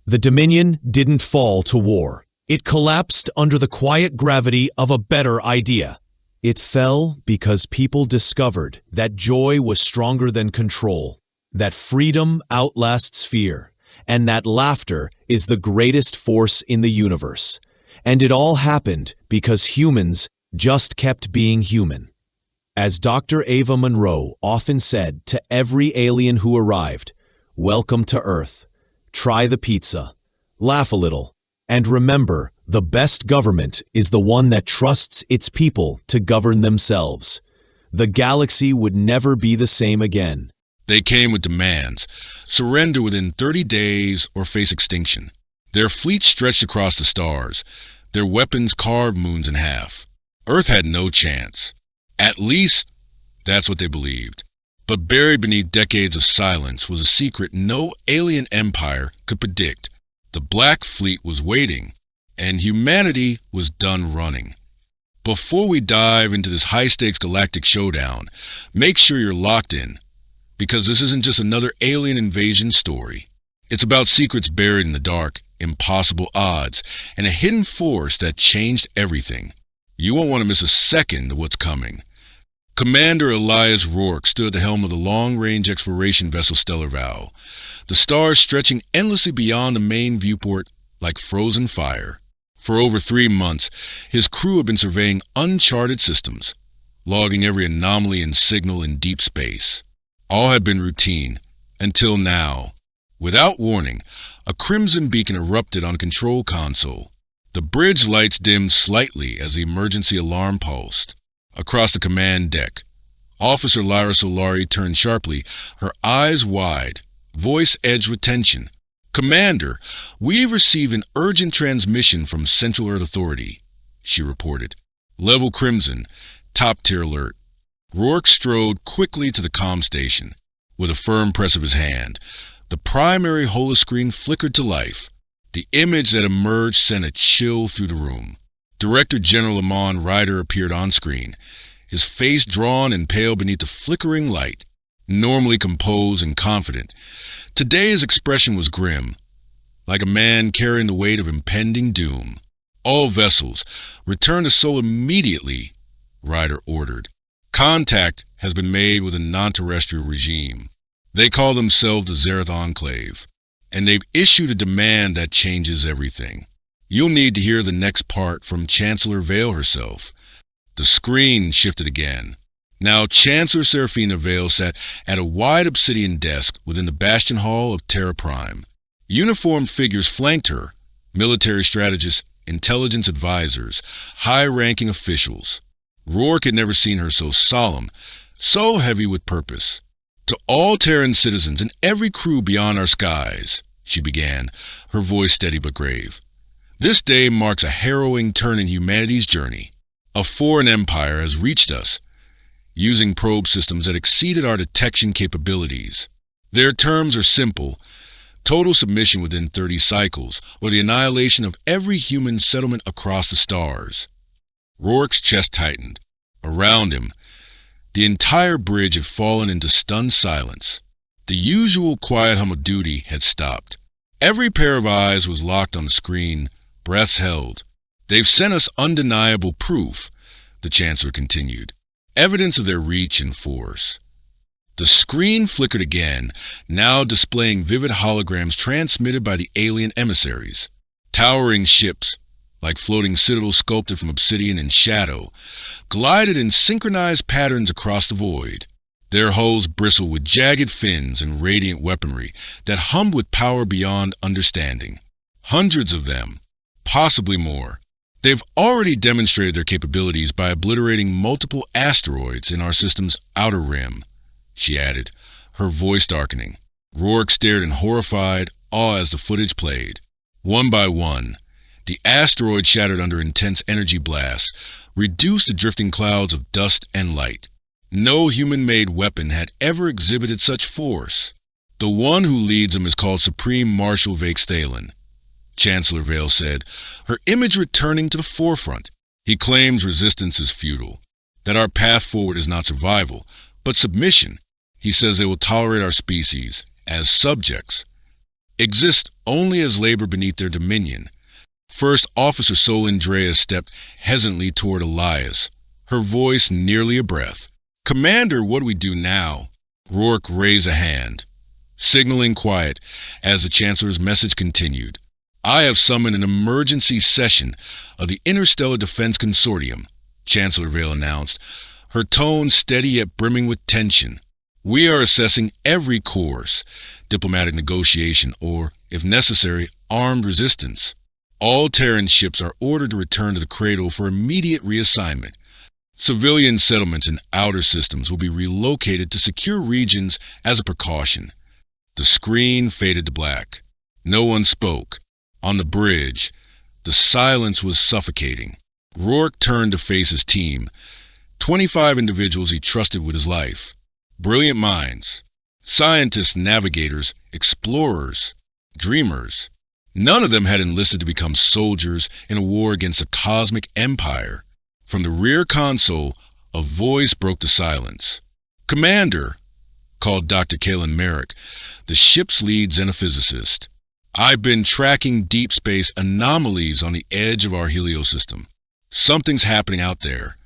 Speaker 1: The Dominion didn't fall to war. It collapsed under the quiet gravity of a better idea. It fell because people discovered that joy was stronger than control, that freedom outlasts fear, and that laughter is the greatest force in the universe. And it all happened because humans just kept being human. As Dr. Ava Monroe often said to every alien who arrived, welcome to Earth. Try the pizza, laugh a little, and remember, the best government is the one that trusts its people to govern themselves. The galaxy would never be the same again.
Speaker 2: They came with demands: surrender within 30 days or face extinction. Their fleet stretched across the stars. Their weapons carved moons in half. Earth had no chance. At least, that's what they believed. But buried beneath decades of silence was a secret no alien empire could predict. The Black Fleet was waiting, and humanity was done running. Before we dive into this high-stakes galactic showdown, make sure you're locked in, because this isn't just another alien invasion story. It's about secrets buried in the dark, impossible odds, and a hidden force that changed everything. You won't want to miss a second of what's coming. Commander Elias Rourke stood at the helm of the long-range exploration vessel Stellar Vow, the stars stretching endlessly beyond the main viewport like frozen fire. For over 3 months, his crew had been surveying uncharted systems, logging every anomaly and signal in deep space. All had been routine, until now. Without warning, a crimson beacon erupted on the control console. The bridge lights dimmed slightly as the emergency alarm pulsed. Across the command deck, Officer Lyra Solari turned sharply, her eyes wide, voice edged with tension. "Commander, we've received an urgent transmission from Central Earth Authority," she reported. "Level Crimson, top-tier alert." Rourke strode quickly to the comm station. With a firm press of his hand, the primary holoscreen flickered to life. The image that emerged sent a chill through the room. Director General Amon Ryder appeared on screen, his face drawn and pale beneath the flickering light. Normally composed and confident, today his expression was grim, like a man carrying the weight of impending doom. "All vessels, return to Sol immediately," Ryder ordered. "Contact has been made with a non-terrestrial regime. They call themselves the Zereth Enclave, and they've issued a demand that changes everything. You'll need to hear the next part from Chancellor Vale herself." The screen shifted again. Now Chancellor Seraphina Vale sat at a wide obsidian desk within the Bastion Hall of Terra Prime. Uniformed figures flanked her, military strategists, intelligence advisors, high-ranking officials. Rourke had never seen her so solemn, so heavy with purpose. "To all Terran citizens and every crew beyond our skies," she began, her voice steady but grave. "This day marks a harrowing turn in humanity's journey. A foreign empire has reached us, using probe systems that exceeded our detection capabilities. Their terms are simple: total submission within 30 cycles, or the annihilation of every human settlement across the stars." Rourke's chest tightened. Around him, the entire bridge had fallen into stunned silence. The usual quiet hum of duty had stopped. Every pair of eyes was locked on the screen, breaths held. "They've sent us undeniable proof," the Chancellor continued. "Evidence of their reach and force." The screen flickered again, now displaying vivid holograms transmitted by the alien emissaries. Towering ships, like floating citadels sculpted from obsidian and shadow, glided in synchronized patterns across the void. Their hulls bristled with jagged fins and radiant weaponry that hummed with power beyond understanding. Hundreds of them, possibly more. "They've already demonstrated their capabilities by obliterating multiple asteroids in our system's outer rim," she added, her voice darkening. Rourke stared in horrified awe as the footage played. One by one, the asteroids shattered under intense energy blasts, reduced to drifting clouds of dust and light. No human-made weapon had ever exhibited such force. "The one who leads them is called Supreme Marshal Vakes Thalen," Chancellor Vale said, her image returning to the forefront. "He claims resistance is futile, that our path forward is not survival, but submission. He says they will tolerate our species, as subjects, exist only as labor beneath their dominion." First Officer Sol Andreas stepped hesitantly toward Elias, her voice nearly a breath. "Commander, what do we do now?" Rourke raised a hand, signaling quiet as the Chancellor's message continued. "I have summoned an emergency session of the Interstellar Defense Consortium," Chancellor Vale announced, her tone steady yet brimming with tension. "We are assessing every course, diplomatic negotiation, or, if necessary, armed resistance. All Terran ships are ordered to return to the cradle for immediate reassignment. Civilian settlements in outer systems will be relocated to secure regions as a precaution." The screen faded to black. No one spoke. On the bridge, the silence was suffocating. Rourke turned to face his team, 25 individuals he trusted with his life. Brilliant minds, scientists, navigators, explorers, dreamers. None of them had enlisted to become soldiers in a war against a cosmic empire. From the rear console, a voice broke the silence. "Commander," called Dr. Kalen Merrick, the ship's lead xenophysicist. "I've been tracking deep space anomalies on the edge of our heliosystem. Something's happening out there."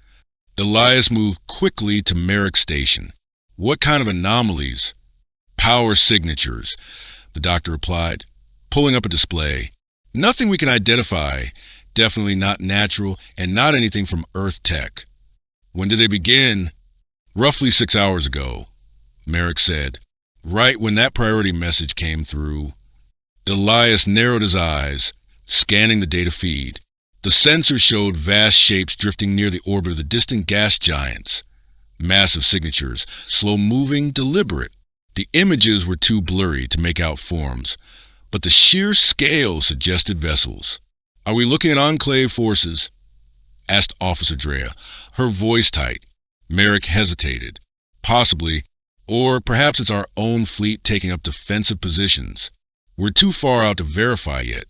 Speaker 2: Elias moved quickly to Merrick's station. "What kind of anomalies?" "Power signatures," the doctor replied, pulling up a display. "Nothing we can identify. Definitely not natural and not anything from Earth tech." "When did they begin?" "Roughly 6 hours ago," Merrick said. Right when that priority message came through, Elias narrowed his eyes, scanning the data feed. The sensor showed vast shapes drifting near the orbit of the distant gas giants. Massive signatures, slow-moving, deliberate. The images were too blurry to make out forms, but the sheer scale suggested vessels. "Are we looking at Enclave forces?" asked Officer Drea, her voice tight. Merrick hesitated. "Possibly, or perhaps it's our own fleet taking up defensive positions. We're too far out to verify yet."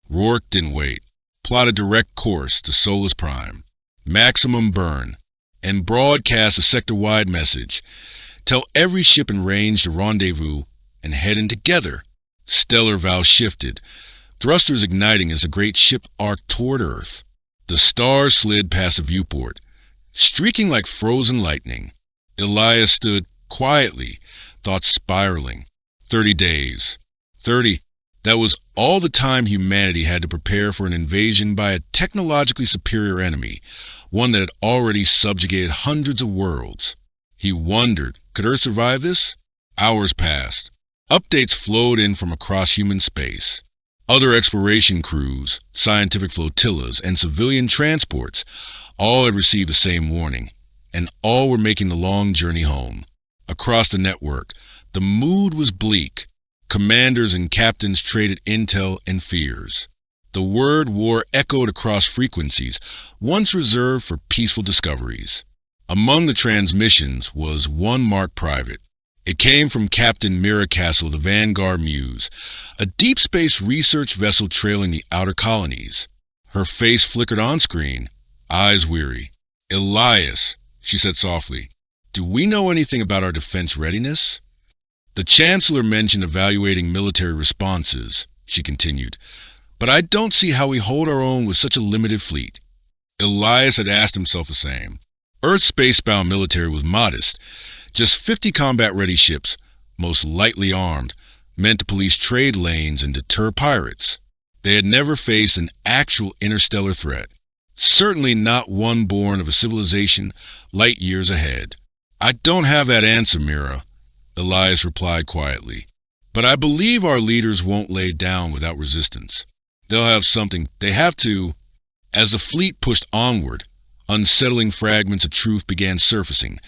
Speaker 2: Rourke didn't wait. Plot a direct course to Solus Prime, maximum burn, and broadcast a sector-wide message. Tell every ship in range to rendezvous and head in together. Stellar valve shifted, thrusters igniting as the great ship arced toward Earth. The stars slid past the viewport, streaking like frozen lightning. Elias stood quietly, thoughts spiraling. 30 days. 30. That was all the time humanity had to prepare for an invasion by a technologically superior enemy, one that had already subjugated hundreds of worlds. He wondered, could Earth survive this? Hours passed. Updates flowed in from across human space. Other exploration crews, scientific flotillas, and civilian transports all had received the same warning, and all were making the long journey home. Across the network, the mood was bleak. Commanders and captains traded intel and fears. The word war echoed across frequencies, once reserved for peaceful discoveries. Among the transmissions was one marked private. It came from Captain Miracastle of the Vanguard Muse, a deep space research vessel trailing the outer colonies. Her face flickered on screen, eyes weary. "Elias," she said softly, "do we know anything about our defense readiness?" "The Chancellor mentioned evaluating military responses," she continued, "but I don't see how we hold our own with such a limited fleet." Elias had asked himself the same. Earth's spacebound military was modest, just 50 combat-ready ships, most lightly armed, meant to police trade lanes and deter pirates. They had never faced an actual interstellar threat, certainly not one born of a civilization light years ahead. "I don't have that answer, Mira," Elias replied quietly, "but I believe our leaders won't lay down without resistance. They'll have something. They have to." As the fleet pushed onward, unsettling fragments of truth began surfacing.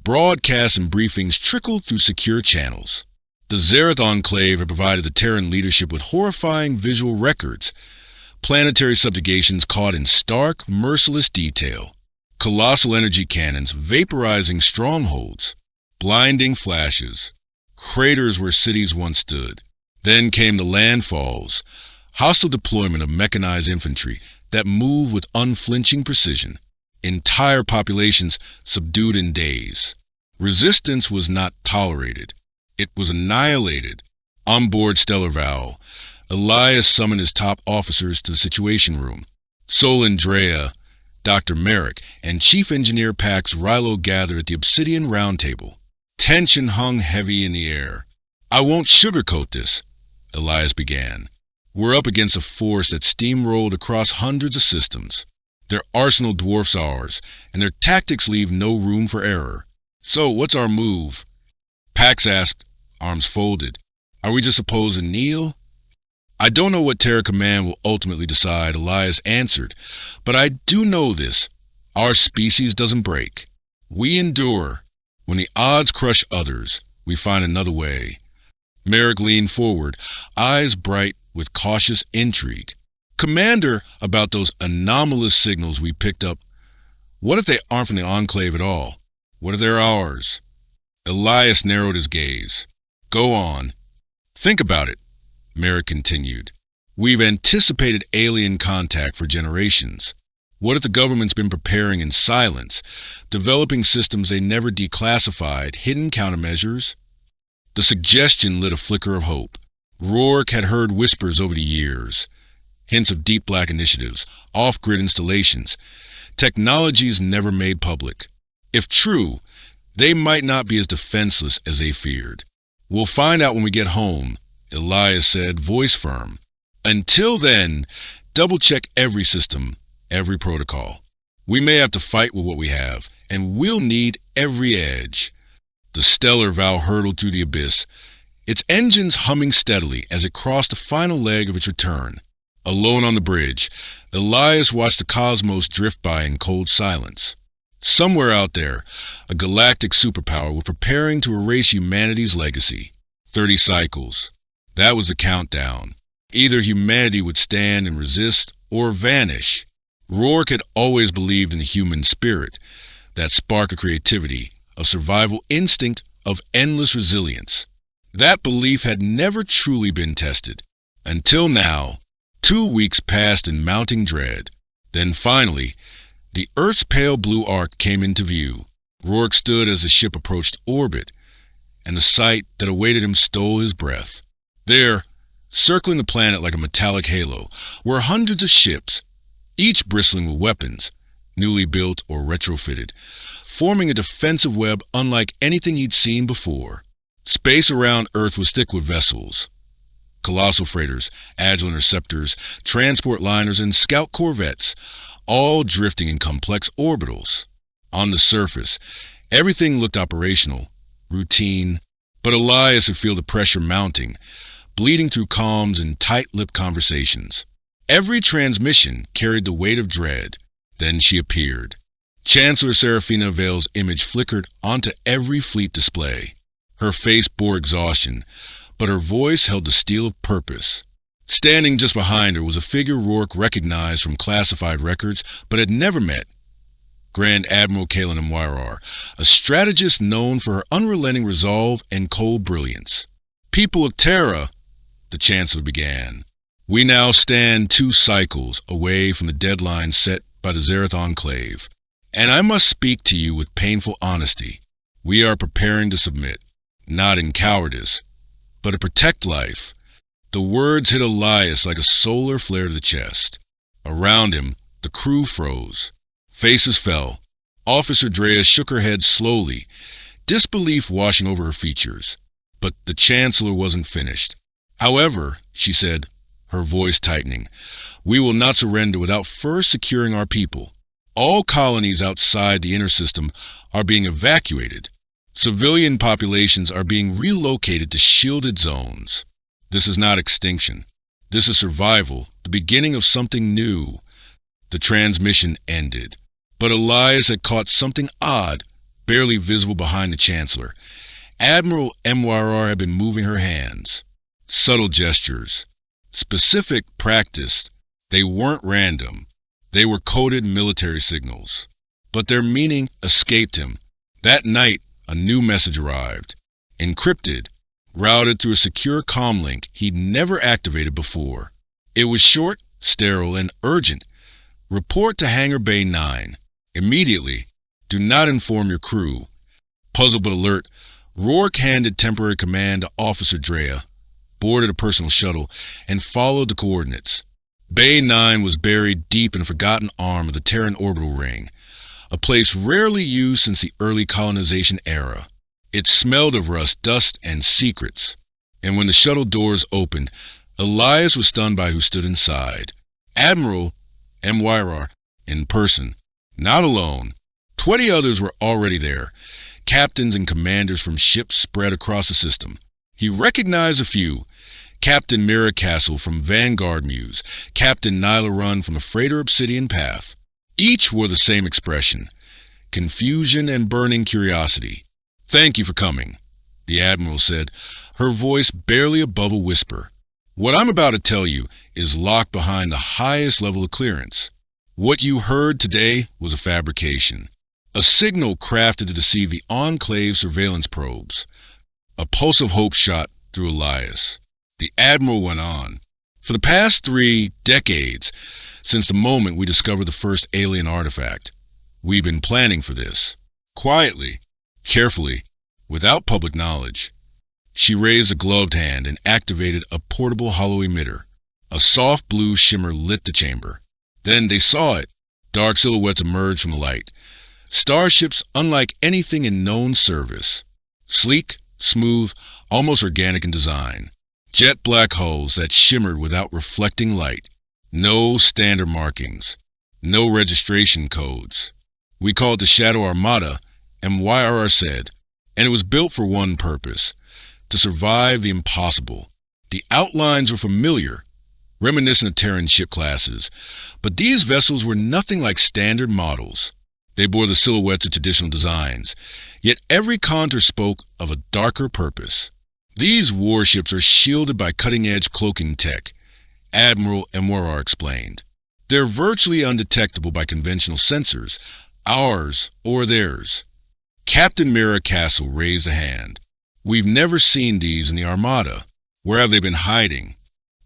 Speaker 2: Broadcasts and briefings trickled through secure channels. The Zereth Enclave had provided the Terran leadership with horrifying visual records. Planetary subjugations caught in stark, merciless detail. Colossal energy cannons vaporizing strongholds. Blinding flashes. Craters where cities once stood. Then came the landfalls. Hostile deployment of mechanized infantry that moved with unflinching precision. Entire populations subdued in days. Resistance was not tolerated. It was annihilated. On board Stellar Val, Elias summoned his top officers to the Situation Room. Sol and Drea, Dr. Merrick, and Chief Engineer Pax Rilo gathered at the Obsidian Round Table. Tension hung heavy in the air. "I won't sugarcoat this," Elias began. "We're up against a force that steamrolled across hundreds of systems. Their arsenal dwarfs ours, and their tactics leave no room for error. So what's our move?" Pax asked, arms folded. "Are we just supposed to kneel?" "I don't know what Terra Command will ultimately decide," Elias answered, "but I do know this. Our species doesn't break. We endure. When the odds crush others, we find another way." Merrick leaned forward, eyes bright with cautious intrigue. "Commander, about those anomalous signals we picked up, what if they aren't from the Enclave at all? What if they're ours?" Elias narrowed his gaze. "Go on. Think about it," Merrick continued. "We've anticipated alien contact for generations. What if the government's been preparing in silence, developing systems they never declassified, hidden countermeasures?" The suggestion lit a flicker of hope. Rourke had heard whispers over the years. Hints of deep black initiatives, off-grid installations, technologies never made public. If true, they might not be as defenseless as they feared. "We'll find out when we get home," Elias said, voice firm. "Until then, double-check every system, every protocol. We may have to fight with what we have, and we'll need every edge." The stellar vow hurtled through the abyss, its engines humming steadily as it crossed the final leg of its return. Alone on the bridge, Elias watched the cosmos drift by in cold silence. Somewhere out there, a galactic superpower was preparing to erase humanity's legacy. 30 cycles. That was the countdown. Either humanity would stand and resist or vanish. Rourke had always believed in the human spirit, that spark of creativity, of survival instinct, of endless resilience. That belief had never truly been tested. Until now, 2 weeks passed in mounting dread. Then finally, the Earth's pale blue arc came into view. Rourke stood as the ship approached orbit, and the sight that awaited him stole his breath. There, circling the planet like a metallic halo, were hundreds of ships, each bristling with weapons, newly built or retrofitted, forming a defensive web unlike anything he'd seen before. Space around Earth was thick with vessels. Colossal freighters, agile interceptors, transport liners, and scout corvettes, all drifting in complex orbitals. On the surface, everything looked operational, routine, but Elias could feel the pressure mounting, bleeding through comms and tight-lipped conversations. Every transmission carried the weight of dread. Then she appeared. Chancellor Serafina Vale's image flickered onto every fleet display. Her face bore exhaustion, but her voice held the steel of purpose. Standing just behind her was a figure Rourke recognized from classified records, but had never met. Grand Admiral Kalen Mwairar, a strategist known for her unrelenting resolve and cold brilliance. "People of Terra," the Chancellor began, "we now stand 2 cycles away from the deadline set by the Zereth Enclave, and I must speak to you with painful honesty. We are preparing to submit, not in cowardice, but to protect life." The words hit Elias like a solar flare to the chest. Around him, the crew froze. Faces fell. Officer Drea shook her head slowly, disbelief washing over her features. But the Chancellor wasn't finished. "However," she said, her voice tightening, "we will not surrender without first securing our people. All colonies outside the inner system are being evacuated. Civilian populations are being relocated to shielded zones. This is not extinction. This is survival, the beginning of something new." The transmission ended. But Elias had caught something odd, barely visible behind the Chancellor. Admiral Mwairar had been moving her hands. Subtle gestures. Specific, practiced. They weren't random. They were coded military signals. But their meaning escaped him. That night, a new message arrived. Encrypted. Routed through a secure comm link he'd never activated before. It was short, sterile, and urgent. "Report to Hangar Bay 9. Immediately. Do not inform your crew." Puzzled but alert, Rourke handed temporary command to Officer Drea, boarded a personal shuttle, and followed the coordinates. Bay 9 was buried deep in a forgotten arm of the Terran orbital ring, a place rarely used since the early colonization era. It smelled of rust, dust, and secrets. And when the shuttle doors opened, Elias was stunned by who stood inside. Admiral Mwairar, in person. Not alone. 20 others were already there, captains and commanders from ships spread across the system. He recognized a few. Captain Mira Castle from Vanguard Muse, Captain Nyla Run from the freighter Obsidian Path. Each wore the same expression, confusion and burning curiosity. "Thank you for coming," the Admiral said, her voice barely above a whisper. "What I'm about to tell you is locked behind the highest level of clearance. What you heard today was a fabrication, a signal crafted to deceive the Enclave surveillance probes." A pulse of hope shot through Elias. The Admiral went on. "For the past 3 decades, since the moment we discovered the first alien artifact, we've been planning for this. Quietly, carefully, without public knowledge." She raised a gloved hand and activated a portable hollow emitter. A soft blue shimmer lit the chamber. Then they saw it. Dark silhouettes emerged from the light. Starships unlike anything in known service. Sleek, smooth, almost organic in design. Jet black hulls that shimmered without reflecting light. No standard markings. No registration codes. "We call it the Shadow Armada," and Mwairar said, And it was built for one purpose: to survive the impossible. The outlines were familiar, reminiscent of Terran ship classes, but these vessels were nothing like standard models. They bore the silhouettes of traditional designs, yet every contour spoke of a darker purpose. These warships are shielded by cutting-edge cloaking tech, Admiral Emorar explained. They're virtually undetectable by conventional sensors, ours or theirs. Captain Mira Castle raised a hand. We've never seen these in the Armada. Where have they been hiding?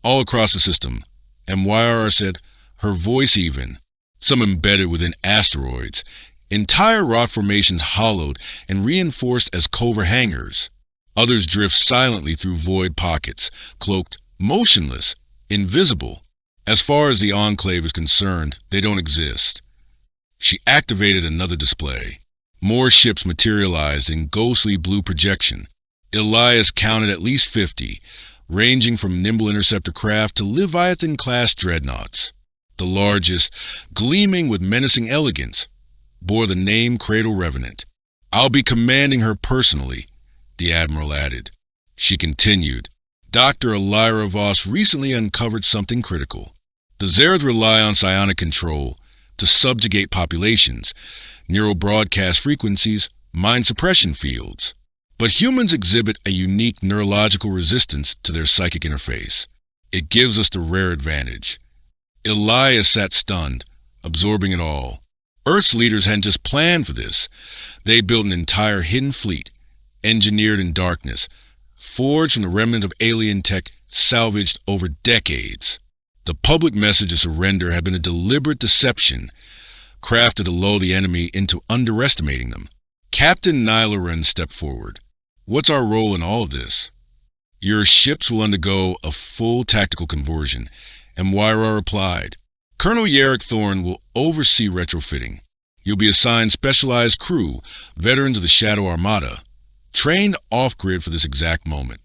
Speaker 2: All across the system. MYR said, her voice even. Some embedded within asteroids. Entire rock formations hollowed and reinforced as covert hangars. Others drift silently through void pockets, cloaked, motionless, invisible. As far as the Enclave is concerned, they don't exist. She activated another display. More ships materialized in ghostly blue projection. Elias counted at least 50, ranging from nimble interceptor craft to Leviathan-class dreadnoughts. The largest, gleaming with menacing elegance, bore the name Cradle Revenant. I'll be commanding her personally, the Admiral added. She continued. Dr. Elira Voss recently uncovered something critical. The Zereth rely on psionic control to subjugate populations, neural broadcast frequencies, mind suppression fields. But humans exhibit a unique neurological resistance to their psychic interface. It gives us the rare advantage. Elias sat stunned, absorbing it all. Earth's leaders hadn't just planned for this. They built an entire hidden fleet, engineered in darkness, forged from the remnant of alien tech salvaged over decades. The public message of surrender had been a deliberate deception, crafted to lull the enemy into underestimating them. Captain Nylaran stepped forward. What's our role in all of this? Your ships will undergo a full tactical conversion, and Moira replied. Colonel Yarrick Thorne will oversee retrofitting. You'll be assigned specialized crew, veterans of the Shadow Armada, trained off-grid for this exact moment.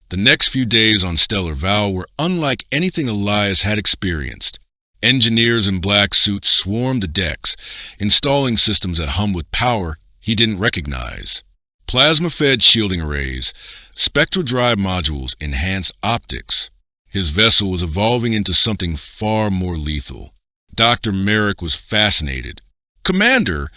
Speaker 2: The next few days on Stellar Val were unlike anything Elias had experienced. Engineers in black suits swarmed the decks, installing systems that hummed with power he didn't recognize. Plasma-fed shielding arrays, spectral drive modules, enhanced optics. His vessel was evolving into something far more lethal. Dr. Merrick was fascinated. Commander,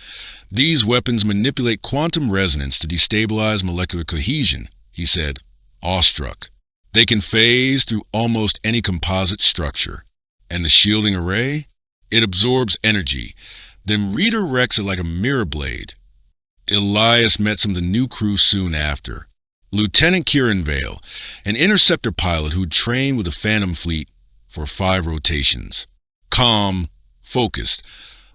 Speaker 2: these weapons manipulate quantum resonance to destabilize molecular cohesion, he said, awestruck. They can phase through almost any composite structure. And the shielding array? It absorbs energy, then redirects it like a mirror blade. Elias met some of the new crew soon after. Lieutenant Kieran Vale, an interceptor pilot who'd trained with the Phantom Fleet for 5 rotations. Calm, focused,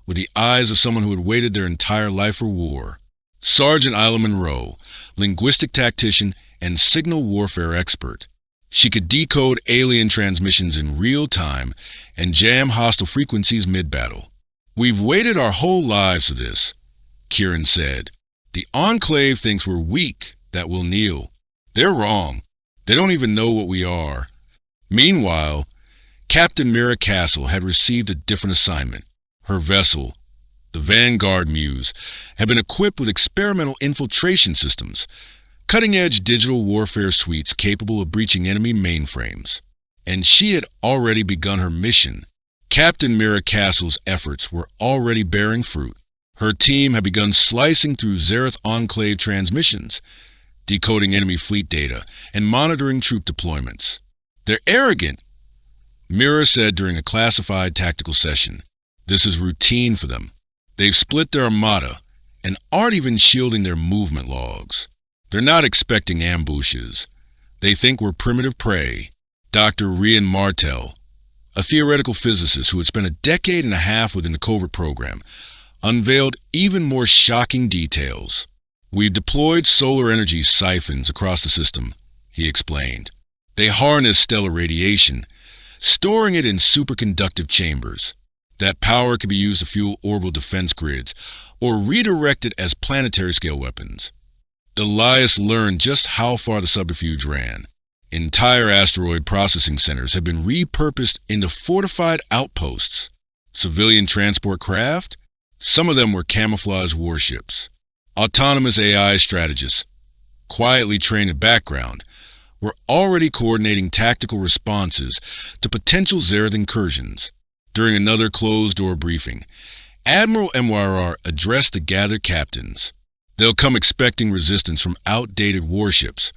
Speaker 2: with the eyes of someone who had waited their entire life for war. Sergeant Isla Monroe, linguistic tactician and signal warfare expert. She could decode alien transmissions in real time and jam hostile frequencies mid-battle. We've waited our whole lives for this, Kieran said. The Enclave thinks we're weak, that we'll kneel. They're wrong. They don't even know what we are. Meanwhile, Captain Mira Castle had received a different assignment. Her vessel, the Vanguard Muse, had been equipped with experimental infiltration systems, cutting-edge digital warfare suites capable of breaching enemy mainframes. And she had already begun her mission. Captain Mira Castle's efforts were already bearing fruit. Her team had begun slicing through Zereth Enclave transmissions, decoding enemy fleet data, and monitoring troop deployments. They're arrogant, Mira said during a classified tactical session. This is routine for them. They've split their armada and aren't even shielding their movement logs. They're not expecting ambushes. They think we're primitive prey. Dr. Rian Martel, a theoretical physicist who had spent a decade and a half within the covert program, unveiled even more shocking details. We've deployed solar energy siphons across the system, he explained. They harness stellar radiation, storing it in superconductive chambers. That power can be used to fuel orbital defense grids or redirected as planetary-scale weapons. Elias learned just how far the subterfuge ran. Entire asteroid processing centers had been repurposed into fortified outposts. Civilian transport craft? Some of them were camouflage warships. Autonomous AI strategists quietly trained in the background, were already coordinating tactical responses to potential Zereth incursions. During another closed-door briefing, Admiral MYR addressed the gathered captains. They'll come expecting resistance from outdated warships,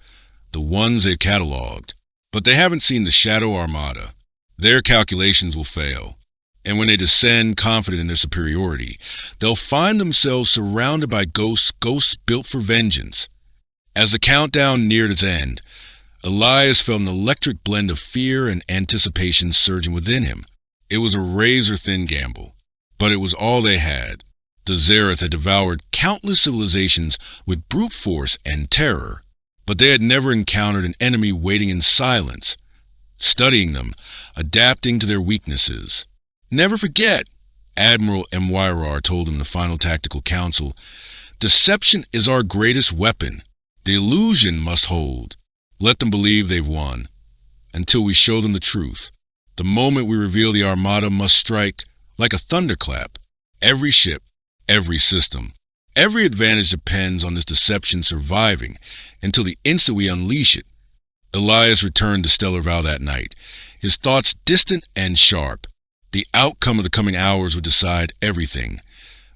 Speaker 2: the ones they've cataloged, but they haven't seen the Shadow Armada. Their calculations will fail, and when they descend confident in their superiority, they'll find themselves surrounded by ghosts built for vengeance. As the countdown neared its end, Elias felt an electric blend of fear and anticipation surging within him. It was a razor-thin gamble, but it was all they had. The Zereth had devoured countless civilizations with brute force and terror, but they had never encountered an enemy waiting in silence, studying them, adapting to their weaknesses. Never forget, Admiral MYR told him in the final tactical council, deception is our greatest weapon. The illusion must hold. Let them believe they've won, until we show them the truth. The moment we reveal the Armada must strike like a thunderclap. Every ship, every system, every advantage depends on this deception surviving until the instant we unleash it. Elias returned to Stellar Val that night, his thoughts distant and sharp. The outcome of the coming hours would decide everything.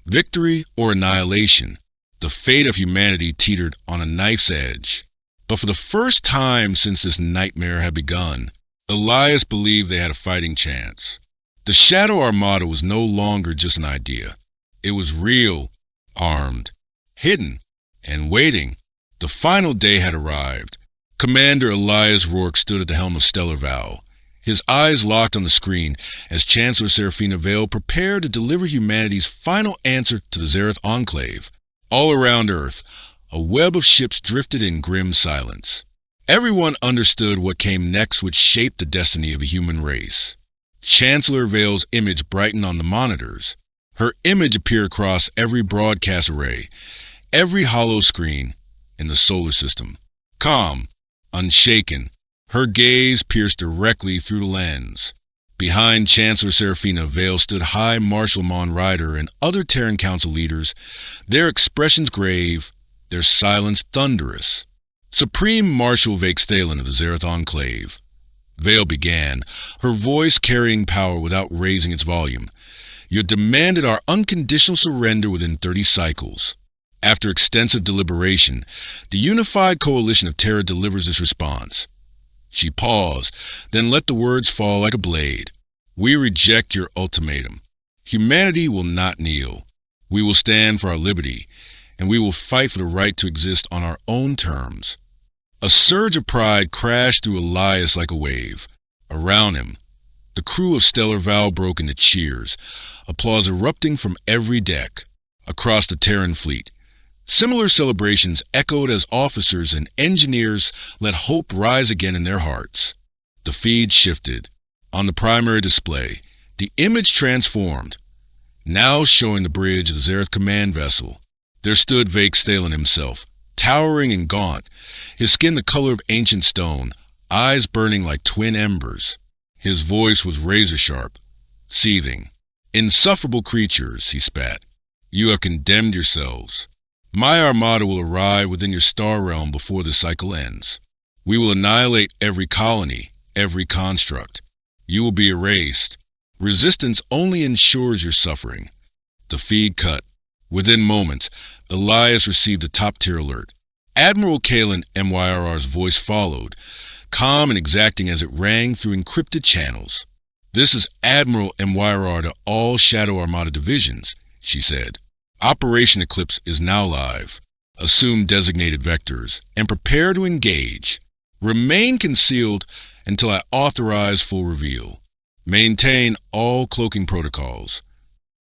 Speaker 2: Victory or annihilation. The fate of humanity teetered on a knife's edge. But for the first time since this nightmare had begun, Elias believed they had a fighting chance. The Shadow Armada was no longer just an idea. It was real, armed, hidden, and waiting. The final day had arrived. Commander Elias Rourke stood at the helm of Stellar Val, his eyes locked on the screen as Chancellor Serafina Vale prepared to deliver humanity's final answer to the Zereth Enclave. All around Earth, a web of ships drifted in grim silence. Everyone understood what came next would shape the destiny of the human race. Chancellor Vale's image brightened on the monitors. Her image appeared across every broadcast array, every hollow screen in the solar system. Calm, unshaken, her gaze pierced directly through the lens. Behind Chancellor Serafina Vale stood High Marshal Mon Ryder and other Terran Council leaders, their expressions grave, their silence thunderous. Supreme Marshal Vakesthalen of the Zereth Enclave. Vale began, her voice carrying power without raising its volume. You demanded our unconditional surrender within 30 cycles. After extensive deliberation, the unified coalition of Terra delivers this response. She paused, then let the words fall like a blade. We reject your ultimatum. Humanity will not kneel. We will stand for our liberty, and we will fight for the right to exist on our own terms. A surge of pride crashed through Elias like a wave. Around him, the crew of Stellar Val broke into cheers, applause erupting from every deck. Across the Terran fleet, similar celebrations echoed as officers and engineers let hope rise again in their hearts. The feed shifted. On the primary display, the image transformed. Now showing the bridge of the Zereth command vessel, there stood Vakesthalen himself, towering and gaunt, his skin the color of ancient stone, eyes burning like twin embers. His voice was razor-sharp, seething. Insufferable creatures, he spat. You have condemned yourselves. My armada will arrive within your star realm before the cycle ends. We will annihilate every colony, every construct. You will be erased. Resistance only ensures your suffering. The feed cut. Within moments, Elias received a top-tier alert. Admiral Kalen MYRR's voice followed, calm and exacting as it rang through encrypted channels. This is Admiral MYRR to all Shadow Armada divisions, she said. Operation Eclipse is now live. Assume designated vectors and prepare to engage. Remain concealed until I authorize full reveal. Maintain all cloaking protocols.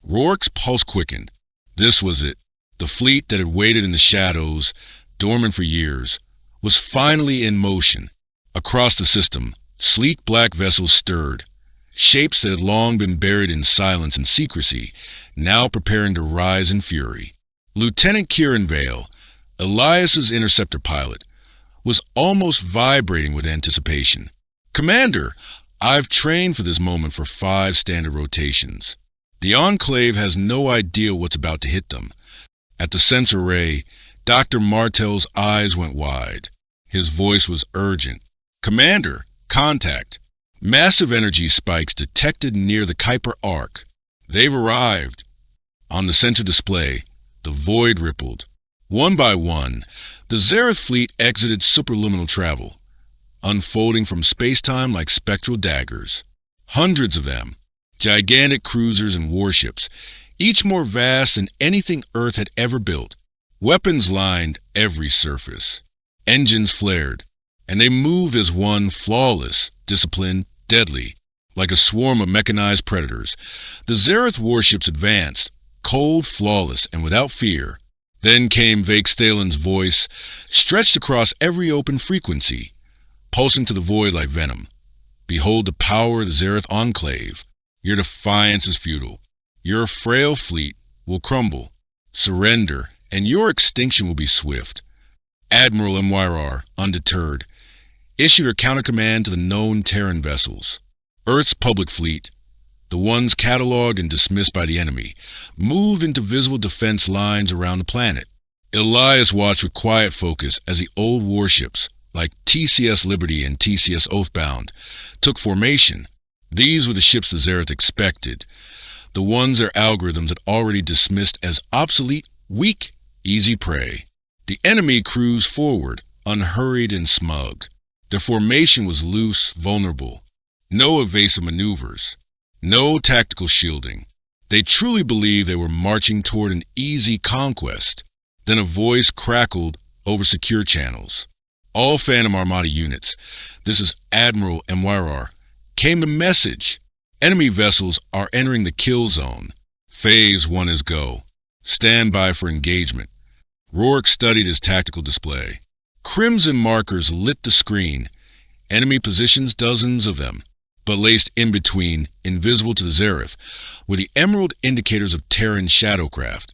Speaker 2: Rourke's pulse quickened. This was it. The fleet that had waited in the shadows, dormant for years, was finally in motion. Across the system, sleek black vessels stirred. Shapes that had long been buried in silence and secrecy, now preparing to rise in fury. Lieutenant Kieran Vale, Elias's interceptor pilot, was almost vibrating with anticipation. Commander, I've trained for this moment for 5 standard rotations. The Enclave has no idea what's about to hit them. At the sensor array, Dr. Martell's eyes went wide. His voice was urgent. "Commander, contact. Massive energy spikes detected near the Kuiper Arc. They've arrived." On the center display, the void rippled. One by one, the Zareth fleet exited superluminal travel, unfolding from space-time like spectral daggers. Hundreds of them, gigantic cruisers and warships, each more vast than anything Earth had ever built. Weapons lined every surface. Engines flared, and they moved as one, flawless, disciplined, deadly, like a swarm of mechanized predators. The Zareth warships advanced, cold, flawless, and without fear. Then came Vake's voice, stretched across every open frequency, pulsing to the void like venom. "Behold the power of the Zareth Enclave. Your defiance is futile. Your frail fleet will crumble. Surrender, and your extinction will be swift." Admiral MYR, undeterred, issued her counter-command to the known Terran vessels. Earth's public fleet, the ones catalogued and dismissed by the enemy, moved into visible defense lines around the planet. Elias watched with quiet focus as the old warships, like TCS Liberty and TCS Oathbound, took formation. These were the ships the Zareth expected, the ones their algorithms had already dismissed as obsolete, weak, easy prey. The enemy cruised forward, unhurried and smug. Their formation was loose, vulnerable. No evasive maneuvers. No tactical shielding. They truly believed they were marching toward an easy conquest. Then a voice crackled over secure channels. "All Phantom Armada units, this is Admiral MYR. Came a message. Enemy vessels are entering the kill zone. Phase 1 is go. Stand by for engagement." Rourke studied his tactical display. Crimson markers lit the screen. Enemy positions, dozens of them, but laced in between, invisible to the Zareth, were the emerald indicators of Terran shadowcraft.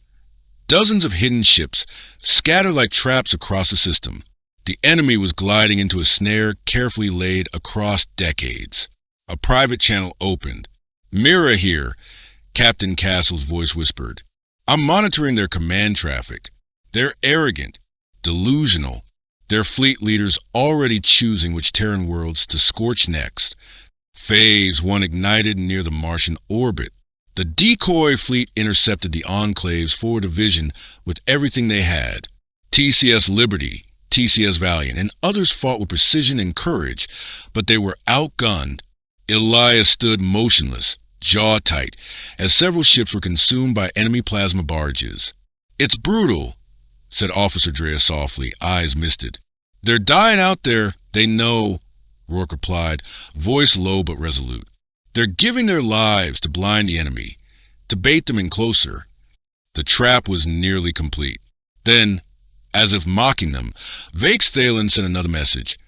Speaker 2: Dozens of hidden ships, scattered like traps across the system. The enemy was gliding into a snare carefully laid across decades. A private channel opened. "Mira here," Captain Castle's voice whispered. "I'm monitoring their command traffic. They're arrogant, delusional. Their fleet leaders already choosing which Terran worlds to scorch next. Phase 1 ignited near the Martian orbit. The decoy fleet intercepted the Enclave's forward division with everything they had. TCS Liberty, TCS Valiant, and others fought with precision and courage, but they were outgunned. Elias stood motionless, jaw tight, as several ships were consumed by enemy plasma barges. "It's brutal," said Officer Drea softly, eyes misted. "They're dying out there, they know," Rourke replied, voice low but resolute. "They're giving their lives to blind the enemy, to bait them in closer." The trap was nearly complete. Then, as if mocking them, Vake's sent another message.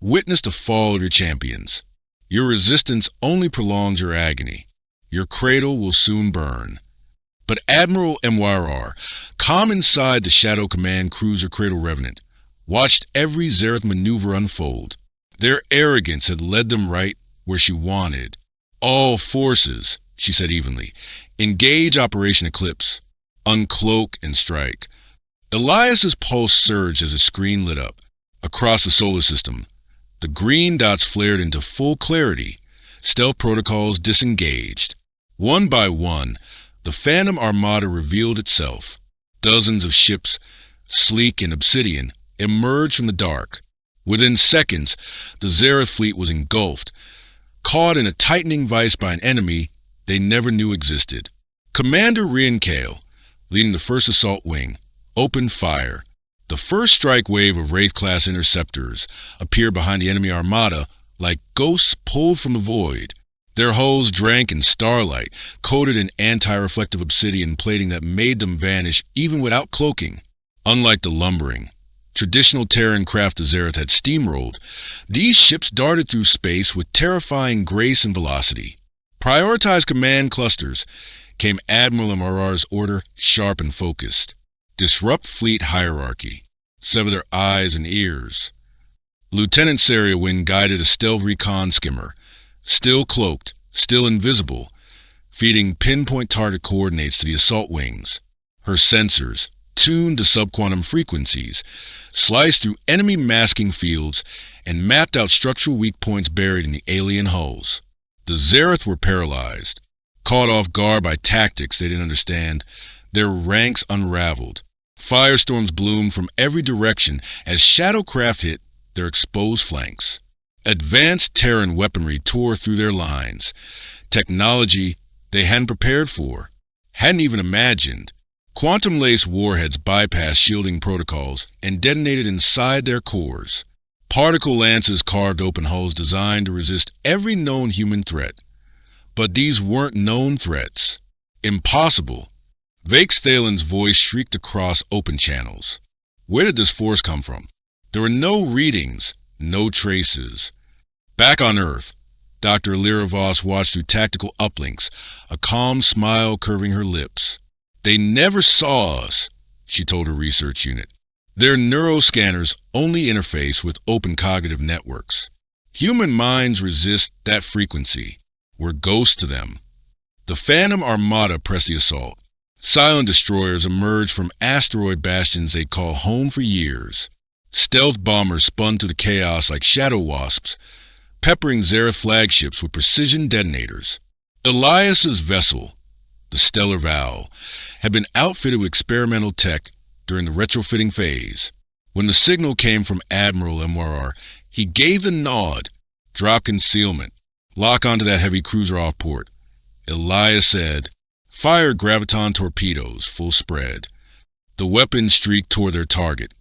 Speaker 2: "Witness the fall of your champions. Your resistance only prolongs your agony. Your cradle will soon burn." But Admiral MYR, calm inside the Shadow Command cruiser Cradle Revenant, watched every Zareth maneuver unfold. Their arrogance had led them right where she wanted. "All forces," she said evenly, "engage Operation Eclipse. Uncloak and strike." Elias's pulse surged as his screen lit up. Across the solar system, the green dots flared into full clarity. Stealth protocols disengaged. One by one, the Phantom Armada revealed itself. Dozens of ships, sleek and obsidian, emerged from the dark. Within seconds, the Zareth fleet was engulfed, caught in a tightening vice by an enemy they never knew existed. Commander Riankale, leading the first assault wing, opened fire. The first strike wave of Wraith-class interceptors appeared behind the enemy armada like ghosts pulled from the void. Their hulls drank in starlight, coated in anti-reflective obsidian plating that made them vanish even without cloaking. Unlike the lumbering, traditional Terran craft the Zareth had steamrolled, these ships darted through space with terrifying grace and velocity. "Prioritize command clusters," came Admiral MRR's order, sharp and focused. "Disrupt fleet hierarchy. Sever their eyes and ears." Lieutenant Sariawin guided a stealth recon skimmer, still cloaked, still invisible, feeding pinpoint target coordinates to the assault wings. Her sensors, tuned to subquantum frequencies, sliced through enemy masking fields, and mapped out structural weak points buried in the alien hulls. The Zereth were paralyzed, caught off guard by tactics they didn't understand. Their ranks unraveled. Firestorms bloomed from every direction as shadowcraft hit their exposed flanks. Advanced Terran weaponry tore through their lines. Technology they hadn't prepared for, hadn't even imagined. Quantum-laced warheads bypassed shielding protocols and detonated inside their cores. Particle lances carved open hulls designed to resist every known human threat. But these weren't known threats. Impossible. Vake Thalen's voice shrieked across open channels. Where did this force come from? There were no readings, no traces. Back on Earth, Dr. Lyra Voss watched through tactical uplinks, a calm smile curving her lips. They never saw us, she told her research unit. Their neuroscanners only interface with open cognitive networks. Human minds resist that frequency. We're ghosts to them. The Phantom Armada pressed the assault. Silent destroyers emerged from asteroid bastions they'd call home for years. Stealth bombers spun through the chaos like shadow wasps, peppering Zereth flagships with precision detonators. Elias's vessel, the Stellar Vow, had been outfitted with experimental tech during the retrofitting phase. When the signal came from Admiral MRR, he gave the nod, drop concealment, lock onto that heavy cruiser off port. Elias said, "Fire graviton torpedoes, full spread." The weapon streaked toward their target,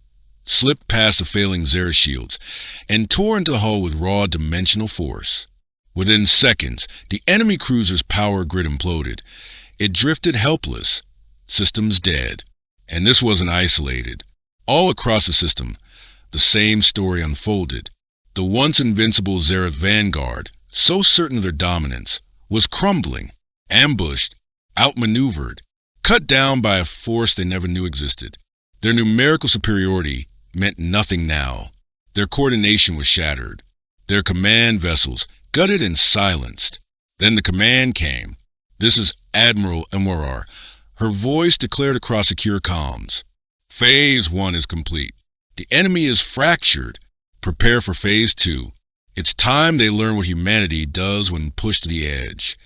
Speaker 2: slipped past the failing Zereth shields, and tore into the hull with raw dimensional force. Within seconds, the enemy cruiser's power grid imploded. It drifted helpless, systems dead. And this wasn't isolated. All across the system, the same story unfolded. The once invincible Zereth vanguard, so certain of their dominance, was crumbling, ambushed, outmaneuvered, cut down by a force they never knew existed. Their numerical superiority meant nothing now. Their coordination was shattered. Their command vessels gutted and silenced. Then the command came. "This is Admiral MRR." Her voice declared across secure comms. "Phase 1 is complete. The enemy is fractured. Prepare for Phase 2. It's time they learn what humanity does when pushed to the edge."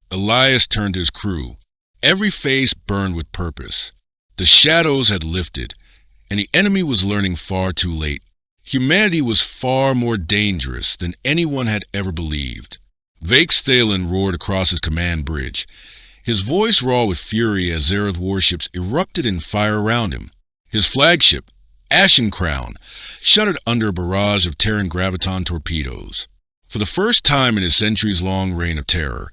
Speaker 2: Elias turned to his crew. Every face burned with purpose. The shadows had lifted, and the enemy was learning far too late. Humanity was far more dangerous than anyone had ever believed. Vake Thalen roared across his command bridge, his voice raw with fury as Zereth warships erupted in fire around him. His flagship, Ashen Crown, shuddered under a barrage of Terran graviton torpedoes. For the first time in his centuries-long reign of terror,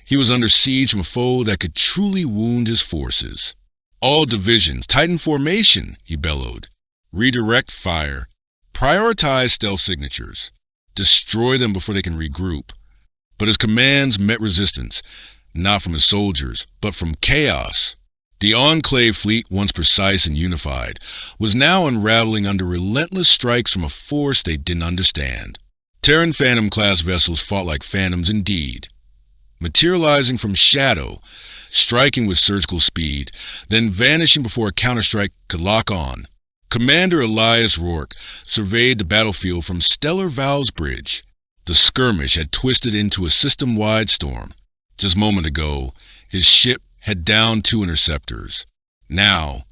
Speaker 2: he was under siege from a foe that could truly wound his forces. "All divisions, tighten formation," he bellowed. "Redirect fire. Prioritize stealth signatures. Destroy them before they can regroup." But his commands met resistance, not from his soldiers, but from chaos. The Enclave fleet, once precise and unified, was now unraveling under relentless strikes from a force they didn't understand. Terran Phantom-class vessels fought like phantoms indeed, materializing from shadow, striking with surgical speed, then vanishing before a counterstrike could lock on. Commander Elias Rourke surveyed the battlefield from Stellar Vow's bridge. The skirmish had twisted into a system-wide storm. Just a moment ago, his ship had downed 2 interceptors. Now,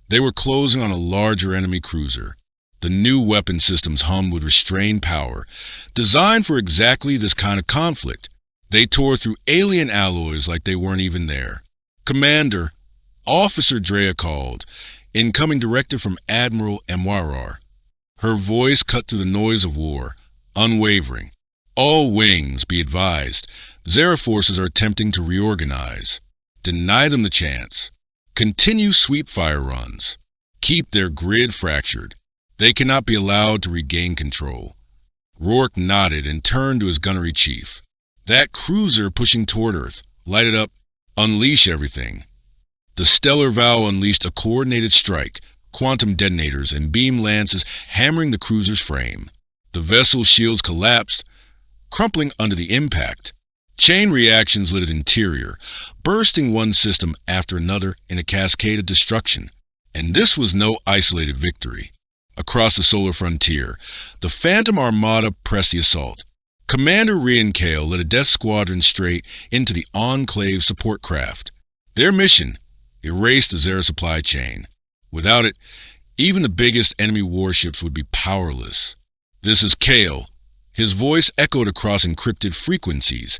Speaker 2: they were closing on a larger enemy cruiser. The new weapon systems hummed with restrained power, designed for exactly this kind of conflict. They tore through alien alloys like they weren't even there. "Commander," Officer Drea called, incoming directive from Admiral MRR. Her voice cut through the noise of war, unwavering. "All wings, be advised. Zereth forces are attempting to reorganize. Deny them the chance. Continue sweep fire runs. Keep their grid fractured. They cannot be allowed to regain control." Rourke nodded and turned to his gunnery chief. "That cruiser pushing toward Earth. Light it up. Unleash everything." The Stellar Vow unleashed a coordinated strike, quantum detonators and beam lances hammering the cruiser's frame. The vessel's shields collapsed, crumpling under the impact. Chain reactions lit its interior, bursting one system after another in a cascade of destruction. And this was no isolated victory. Across the solar frontier, the Phantom Armada pressed the assault. Commander Rian Kale led a death squadron straight into the Enclave support craft. Their mission: erase the Zera supply chain. Without it, even the biggest enemy warships would be powerless. "This is Kale." His voice echoed across encrypted frequencies.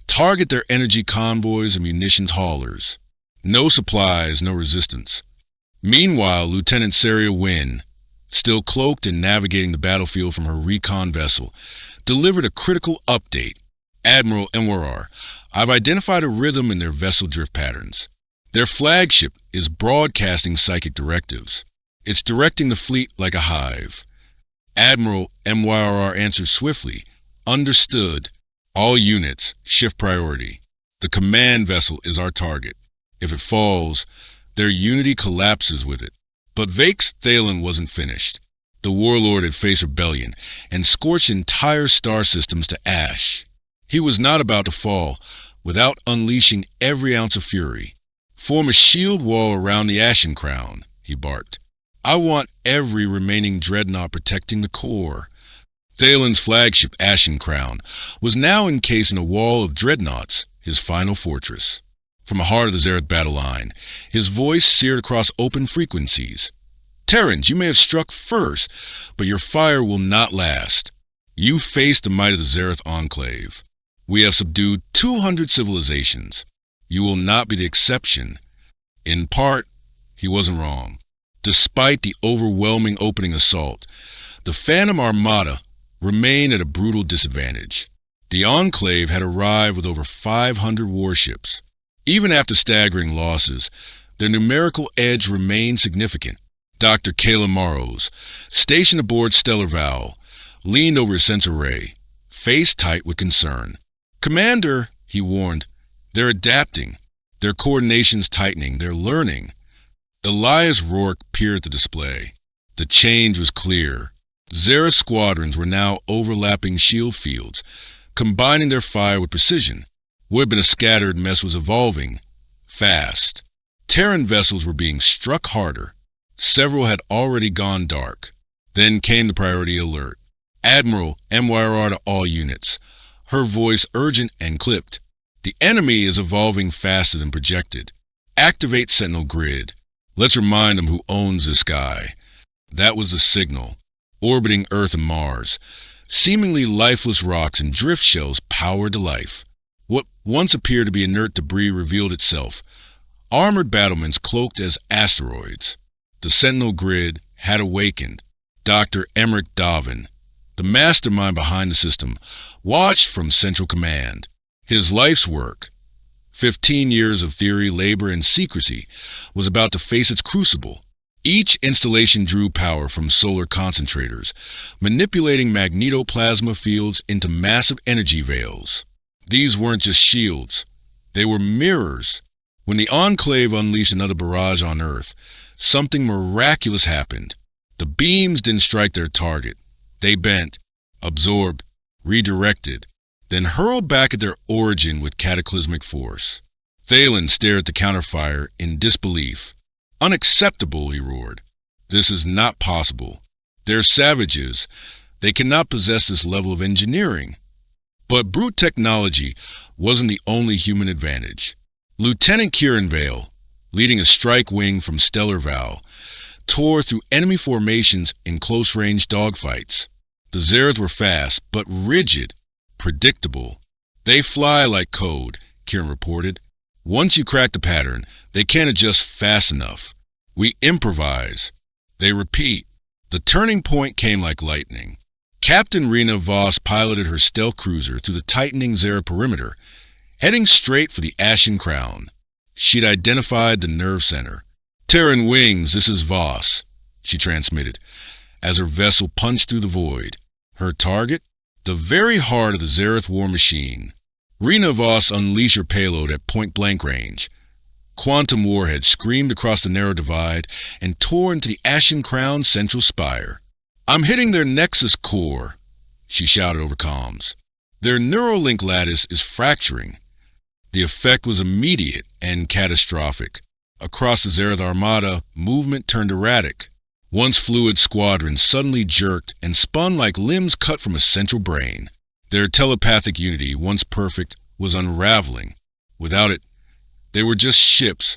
Speaker 2: "Target their energy convoys and munitions haulers. No supplies, no resistance." Meanwhile, Lieutenant Saria Wynn, still cloaked and navigating the battlefield from her recon vessel, delivered a critical update. "Admiral Enwarar, I've identified a rhythm in their vessel drift patterns. Their flagship is broadcasting psychic directives. It's directing the fleet like a hive." Admiral MYRR answered swiftly. "Understood. All units, shift priority. The command vessel is our target. If it falls, their unity collapses with it." But Vake's Thalen wasn't finished. The warlord had faced rebellion and scorched entire star systems to ash. He was not about to fall without unleashing every ounce of fury. "Form a shield wall around the Ashen Crown," he barked. "I want every remaining dreadnought protecting the core." Thalen's flagship, Ashen Crown, was now encased in a wall of dreadnoughts, his final fortress. From the heart of the Zereth battle line, his voice seared across open frequencies. "Terrans, you may have struck first, but your fire will not last. You face the might of the Zereth Enclave. We have subdued 200 civilizations. You will not be the exception." In part, he wasn't wrong. Despite the overwhelming opening assault, the Phantom Armada remained at a brutal disadvantage. The Enclave had arrived with over 500 warships. Even after staggering losses, their numerical edge remained significant. Dr. Kayla Morrows, stationed aboard Stellar Val, leaned over his sensor array, face tight with concern. "Commander," he warned, "they're adapting. Their coordination's tightening. They're learning." Elias Rourke peered at the display. The change was clear. Zera squadrons were now overlapping shield fields, combining their fire with precision. What had been a scattered mess was evolving fast. Terran vessels were being struck harder. Several had already gone dark. Then came the priority alert. "Admiral MYRR to all units." Her voice urgent and clipped. "The enemy is evolving faster than projected. Activate Sentinel Grid. Let's remind them who owns this guy." That was the signal. Orbiting Earth and Mars, seemingly lifeless rocks and drift shells powered to life. What once appeared to be inert debris revealed itself. Armored battlements cloaked as asteroids. The Sentinel Grid had awakened. Dr. Emmerich Davin, the mastermind behind the system, watched from Central Command. His life's work, 15 years of theory, labor, and secrecy, was about to face its crucible. Each installation drew power from solar concentrators, manipulating magnetoplasma fields into massive energy veils. These weren't just shields. They were mirrors. When the Enclave unleashed another barrage on Earth, something miraculous happened. The beams didn't strike their target. They bent, absorbed, redirected, then hurled back at their origin with cataclysmic force. Thalen stared at the counterfire in disbelief. "Unacceptable," he roared. "This is not possible. They're savages. They cannot possess this level of engineering." But brute technology wasn't the only human advantage. Lieutenant Kieran Vale, leading a strike wing from Stellar Val, tore through enemy formations in close-range dogfights. The Zereth were fast, but rigid, predictable. "They fly like code," Kieran reported. "Once you crack the pattern, they can't adjust fast enough. We improvise." They repeat. The turning point came like lightning. Captain Rena Voss piloted her stealth cruiser through the tightening Zera perimeter, heading straight for the Ashen Crown. She'd identified the nerve center. "Terran Wings, this is Voss," she transmitted, as her vessel punched through the void. Her target? The very heart of the Zereth war machine. Rena Voss unleashed her payload at point-blank range. Quantum warheads screamed across the narrow divide and tore into the Ashen Crown's central spire. "I'm hitting their Nexus core," she shouted over comms. "Their Neuralink lattice is fracturing." The effect was immediate and catastrophic. across the Zereth Armada, movement turned erratic. Once fluid squadrons suddenly jerked and spun like limbs cut from a central brain. Their telepathic unity, once perfect, was unraveling. Without it, they were just ships,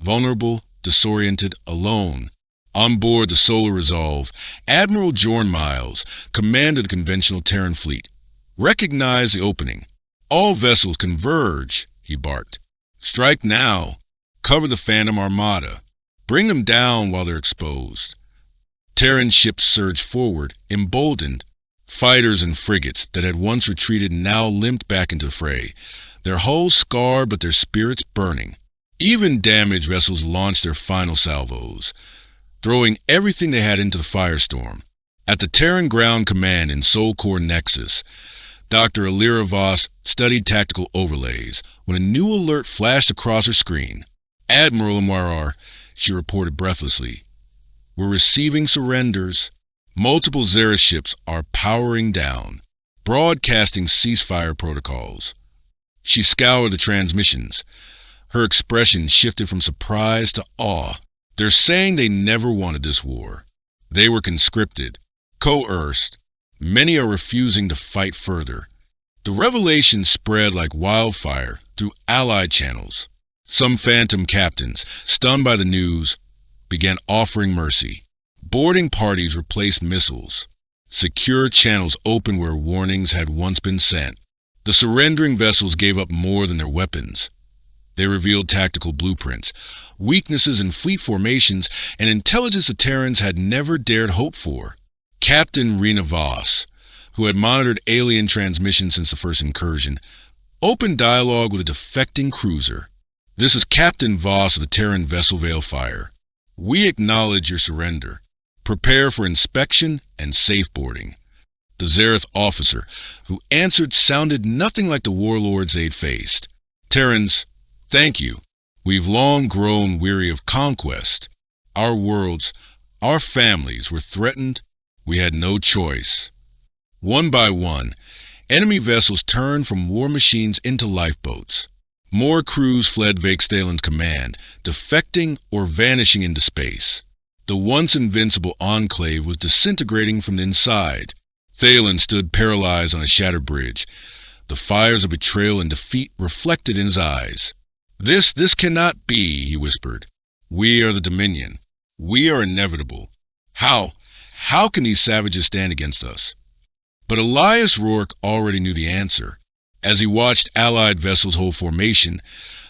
Speaker 2: vulnerable, disoriented, alone. On board the Solar Resolve, Admiral Jorn Miles, commander of the conventional Terran fleet, recognized the opening. "All vessels converge," he barked. "Strike now. Cover the Phantom Armada. Bring them down while they're exposed." Terran ships surged forward, emboldened. Fighters and frigates that had once retreated now limped back into the fray, their hulls scarred but their spirits burning. Even damaged vessels launched their final salvos, throwing everything they had into the firestorm. At the Terran Ground Command in Sol Core Nexus, Dr. Alira Voss studied tactical overlays when a new alert flashed across her screen. "Admiral Mwarar," she reported breathlessly, "we're receiving surrenders. Multiple Zereth ships are powering down, broadcasting ceasefire protocols." She scoured the transmissions. Her expression shifted from surprise to awe. "They're saying they never wanted this war. They were conscripted, coerced. Many are refusing to fight further." The revelation spread like wildfire through Allied channels. Some Phantom captains, stunned by the news, began offering mercy. Boarding parties replaced missiles. Secure channels opened where warnings had once been sent. The surrendering vessels gave up more than their weapons. They revealed tactical blueprints, weaknesses in fleet formations, and intelligence the Terrans had never dared hope for. Captain Rena Voss, who had monitored alien transmissions since the first incursion, opened dialogue with a defecting cruiser. "This is Captain Voss of the Terran vessel Veilfire. We acknowledge your surrender. Prepare for inspection and safe boarding." The Zereth officer who answered sounded nothing like the warlords they'd faced. "Terrans, thank you. We've long grown weary of conquest. Our worlds, our families were threatened. We had no choice." One by one, enemy vessels turned from war machines into lifeboats. More crews fled Vaixthalen's command, defecting or vanishing into space. The once invincible enclave was disintegrating from the inside. Thalen stood paralyzed on a shattered bridge, the fires of betrayal and defeat reflected in his eyes. This cannot be," he whispered. "We are the Dominion. We are inevitable. How can these savages stand against us?" But Elias Rourke already knew the answer. As he watched Allied vessels hold formation,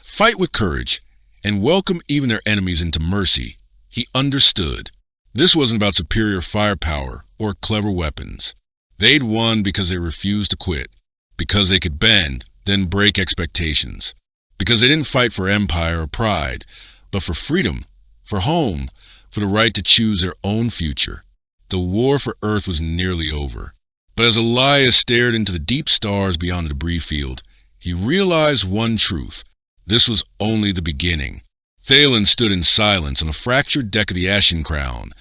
Speaker 2: fight with courage, and welcome even their enemies into mercy, he understood. This wasn't about superior firepower or clever weapons. They'd won because they refused to quit, because they could bend, then break expectations, because they didn't fight for empire or pride, but for freedom, for home, for the right to choose their own future. The war for Earth was nearly over. But as Elias stared into the deep stars beyond the debris field, he realized one truth. This was only the beginning. Thalen stood in silence on a fractured deck of the Ashen Crown,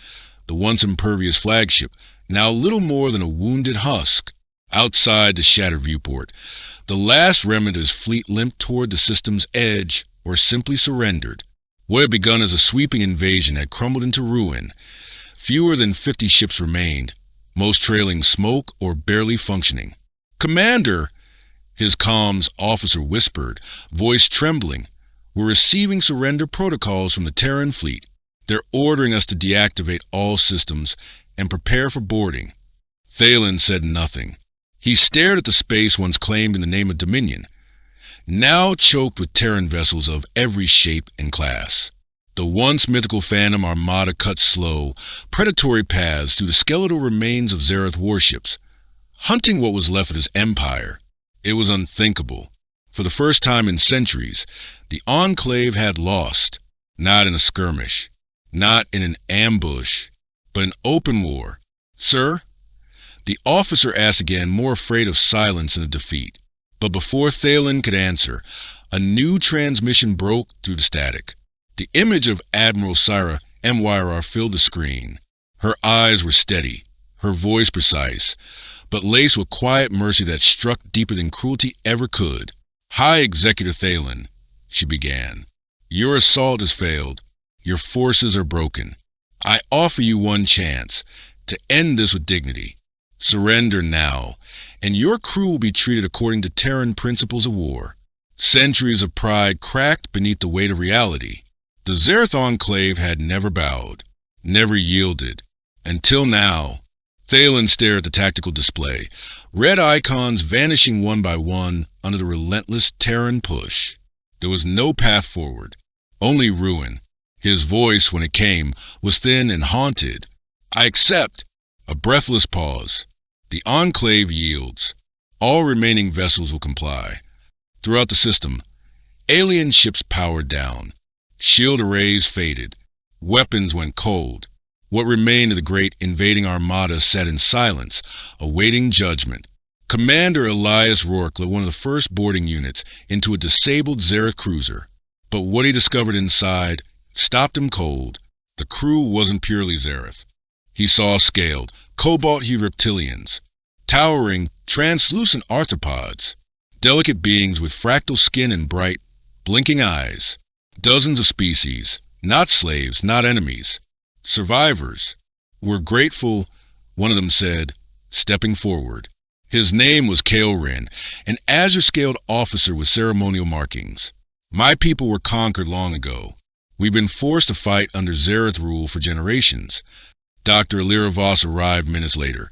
Speaker 2: the once impervious flagship, now little more than a wounded husk. Outside the shattered viewport, the last remnant of his fleet limped toward the system's edge or simply surrendered. What had begun as a sweeping invasion had crumbled into ruin. Fewer than 50 ships remained, most trailing smoke or barely functioning. "Commander," his comms officer whispered, voice trembling, "we're receiving surrender protocols from the Terran fleet. They're ordering us to deactivate all systems and prepare for boarding." Thalen said nothing. He stared at the space once claimed in the name of Dominion, now choked with Terran vessels of every shape and class. The once mythical Phantom Armada cut slow, predatory paths through the skeletal remains of Zereth warships, hunting what was left of his empire. It was unthinkable. For the first time in centuries, the Enclave had lost, not in a skirmish, not in an ambush, but an open war. "Sir?" The officer asked again, more afraid of silence than of defeat. But before Thalen could answer, a new transmission broke through the static. The image of Admiral Syra Mwyrar filled the screen. Her eyes were steady, her voice precise, but laced with quiet mercy that struck deeper than cruelty ever could. "High Executive Thalen," she began, Your assault has failed. Your forces are broken. I offer you one chance to end this with dignity. Surrender now, and your crew will be treated according to Terran principles of war. Centuries of pride cracked beneath the weight of reality. The Zereth Enclave had never bowed, never yielded, until now. Thalen stared at the tactical display, red icons vanishing one by one under the relentless Terran push. There was no path forward, only ruin. His voice, when it came, was thin and haunted. I accept. A breathless pause. The Enclave yields. All remaining vessels will comply. Throughout the system, alien ships powered down. Shield arrays faded. Weapons went cold. What remained of the great invading armada sat in silence, awaiting judgment. Commander Elias Rourke led one of the first boarding units into a disabled Zereth cruiser. But what he discovered inside stopped him cold. The crew wasn't purely Zereth. He saw scaled, cobalt-hued reptilians, towering, translucent arthropods, delicate beings with fractal skin and bright, blinking eyes. Dozens of species, not slaves, not enemies. Survivors. We're grateful, one of them said, stepping forward. His name was Kael'Rin, an azure-scaled officer with ceremonial markings. My people were conquered long ago. We've been forced to fight under Zereth rule for generations. Dr. Alira Voss arrived minutes later,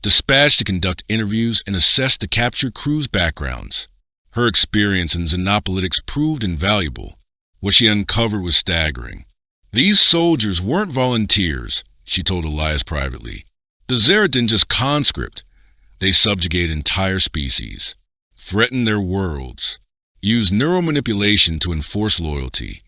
Speaker 2: dispatched to conduct interviews and assess the captured crew's backgrounds. Her experience in xenopolitics proved invaluable. What she uncovered was staggering. These soldiers weren't volunteers, she told Elias privately. The Zereth didn't just conscript. They subjugate entire species, threatened their worlds, used neuromanipulation to enforce loyalty.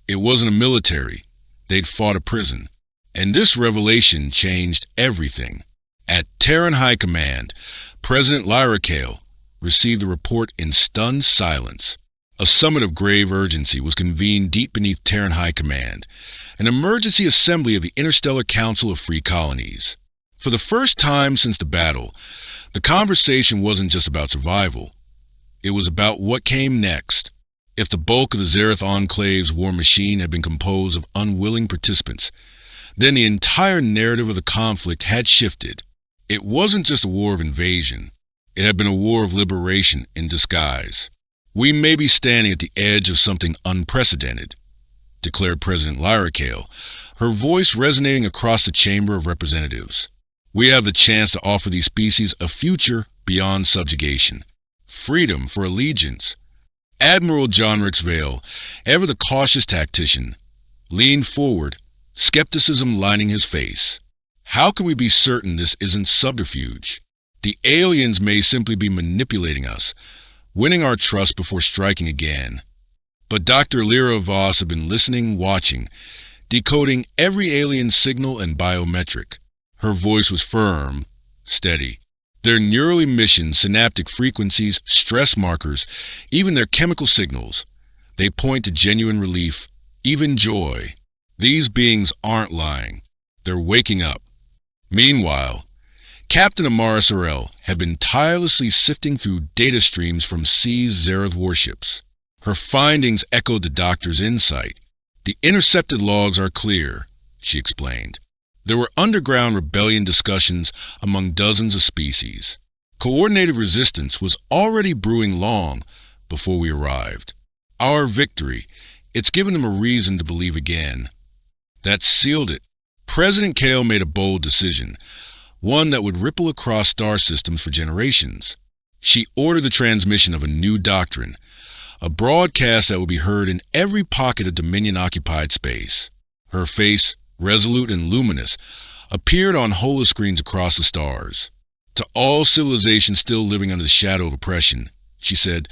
Speaker 2: It wasn't a military. They'd fought a prison. And this revelation changed everything. At Terran High Command, President Lyra Kale received the report in stunned silence. A summit of grave urgency was convened deep beneath Terran High Command, an emergency assembly of the Interstellar Council of Free Colonies. For the first time since the battle, the conversation wasn't just about survival. It was about what came next. If the bulk of the Zereth Enclave's war machine had been composed of unwilling participants, then the entire narrative of the conflict had shifted. It wasn't just a war of invasion. It had been a war of liberation in disguise. We may be standing at the edge of something unprecedented, declared President Lyra Kale, her voice resonating across the Chamber of Representatives. We have the chance to offer these species a future beyond subjugation, freedom for allegiance. Admiral John Rix Vale, ever the cautious tactician, leaned forward, skepticism lining his face. How can we be certain this isn't subterfuge? The aliens may simply be manipulating us, winning our trust before striking again. But Dr. Lyra Voss had been listening, watching, decoding every alien signal and biometric. Her voice was firm, steady. Their neural emissions, synaptic frequencies, stress markers, even their chemical signals, they point to genuine relief, even joy. These beings aren't lying. They're waking up. Meanwhile, Captain Amara Sorel had been tirelessly sifting through data streams from seized Zereth warships. Her findings echoed the doctor's insight. The intercepted logs are clear, she explained. There were underground rebellion discussions among dozens of species. Coordinated resistance was already brewing long before we arrived. Our victory, it's given them a reason to believe again. That sealed it. President Kale made a bold decision, one that would ripple across star systems for generations. She ordered the transmission of a new doctrine, a broadcast that would be heard in every pocket of Dominion-occupied space. Her face, resolute and luminous, appeared on holoscreens across the stars. To all civilizations still living under the shadow of oppression, she said,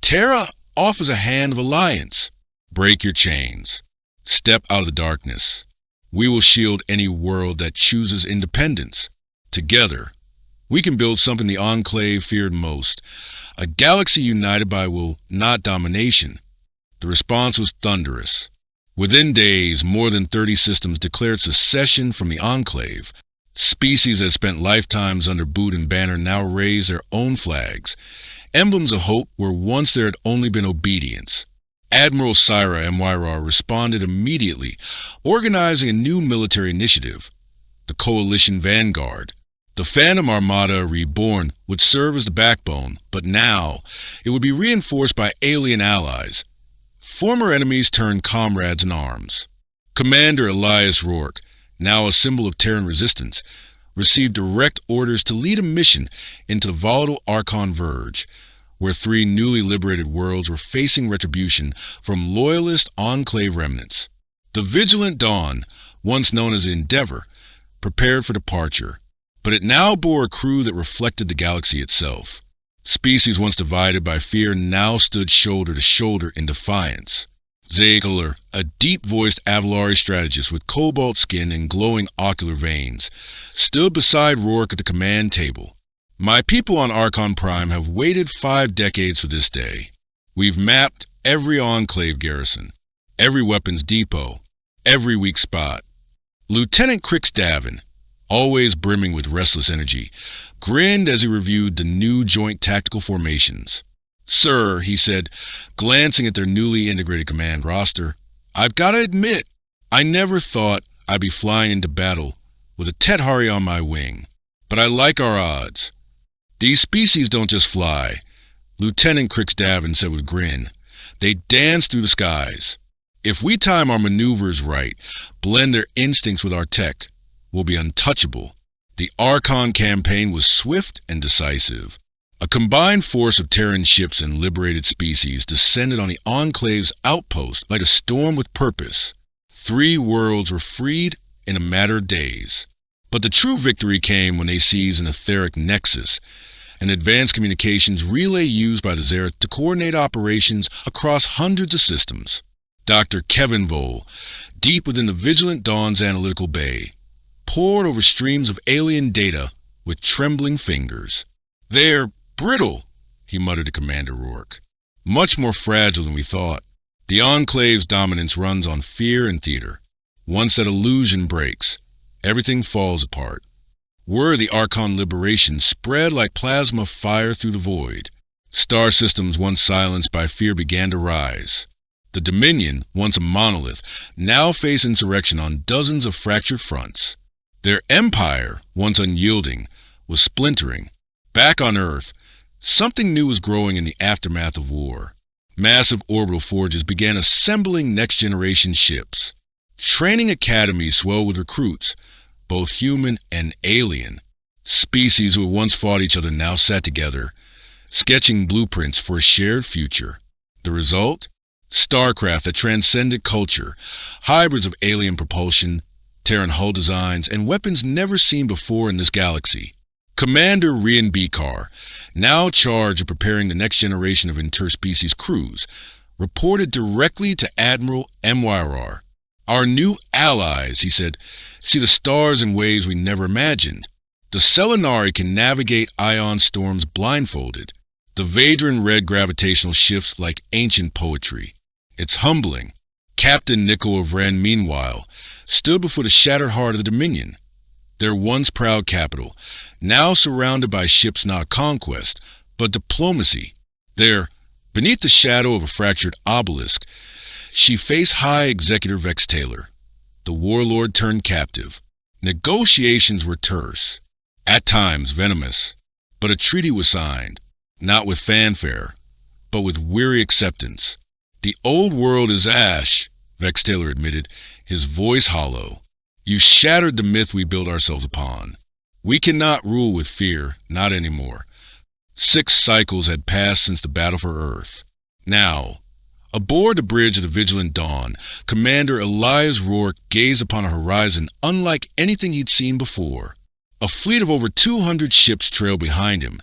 Speaker 2: Terra offers a hand of alliance. Break your chains. Step out of the darkness. We will shield any world that chooses independence. Together, we can build something the Enclave feared most, a galaxy united by will, not domination. The response was thunderous. Within days, more than 30 systems declared secession from the Enclave. Species that spent lifetimes under boot and banner now raised their own flags, emblems of hope where once there had only been obedience. Admiral Syra Mwira responded immediately, organizing a new military initiative, the Coalition Vanguard. The Phantom Armada Reborn would serve as the backbone, but now it would be reinforced by alien allies, former enemies turned comrades in arms. Commander Elias Rourke, now a symbol of Terran resistance, received direct orders to lead a mission into the volatile Archon Verge, where 3 newly liberated worlds were facing retribution from loyalist Enclave remnants. The Vigilant Dawn, once known as Endeavor, prepared for departure, but it now bore a crew that reflected the galaxy itself. Species once divided by fear now stood shoulder to shoulder in defiance. Zakeler, a deep-voiced Avalari strategist with cobalt skin and glowing ocular veins, stood beside Rourke at the command table. My people on Archon Prime have waited 5 decades for this day. We've mapped every Enclave garrison, every weapons depot, every weak spot. Lieutenant Crix Davin, always brimming with restless energy, grinned as he reviewed the new joint tactical formations. "Sir," he said, glancing at their newly integrated command roster, "I've got to admit, I never thought I'd be flying into battle with a Tethari on my wing. But I like our odds. These species don't just fly," Lieutenant Crix Davin said with a grin. "They dance through the skies. If we time our maneuvers right, blend their instincts with our tech, we'll be untouchable." The Archon campaign was swift and decisive. A combined force of Terran ships and liberated species descended on the Enclave's outpost like a storm with purpose. 3 worlds were freed in a matter of days. But the true victory came when they seized an etheric nexus, an advanced communications relay used by the Zereth to coordinate operations across hundreds of systems. Dr. Kevin Vole, deep within the Vigilant Dawn's analytical bay, pored over streams of alien data with trembling fingers. "They're brittle," he muttered to Commander Rourke. "Much more fragile than we thought. The Enclave's dominance runs on fear and theater. Once that illusion breaks, everything falls apart. Word of the Archon liberation spread like plasma fire through the void. Star systems once silenced by fear began to rise. The Dominion, once a monolith, now faced insurrection on dozens of fractured fronts. Their empire, once unyielding, was splintering. Back on Earth, something new was growing in the aftermath of war. Massive orbital forges began assembling next-generation ships. Training academies swelled with recruits, both human and alien. Species who had once fought each other now sat together, sketching blueprints for a shared future. The result? Starcraft that transcended culture, hybrids of alien propulsion, Terran hull designs, and weapons never seen before in this galaxy. Commander Rian Bikar, now charged of preparing the next generation of interspecies crews, reported directly to Admiral Mwira. "Our new allies," he said, "see the stars in ways we never imagined. The Selenari can navigate ion storms blindfolded. The Vadran read gravitational shifts like ancient poetry. It's humbling." Captain Nico of Ren, meanwhile, stood before the shattered heart of the Dominion, their once proud capital, now surrounded by ships not conquest, but diplomacy. There, beneath the shadow of a fractured obelisk, she faced High Executive Vex Taylor, the warlord turned captive. Negotiations were terse, at times venomous, but a treaty was signed, not with fanfare, but with weary acceptance. "The old world is ash," Vex Taylor admitted, his voice hollow. "You shattered the myth we built ourselves upon. We cannot rule with fear, not anymore. 6 cycles had passed since the battle for Earth. Now, aboard the bridge of the Vigilant Dawn, Commander Elias Rourke gazed upon a horizon unlike anything he'd seen before. A fleet of over 200 ships trailed behind him,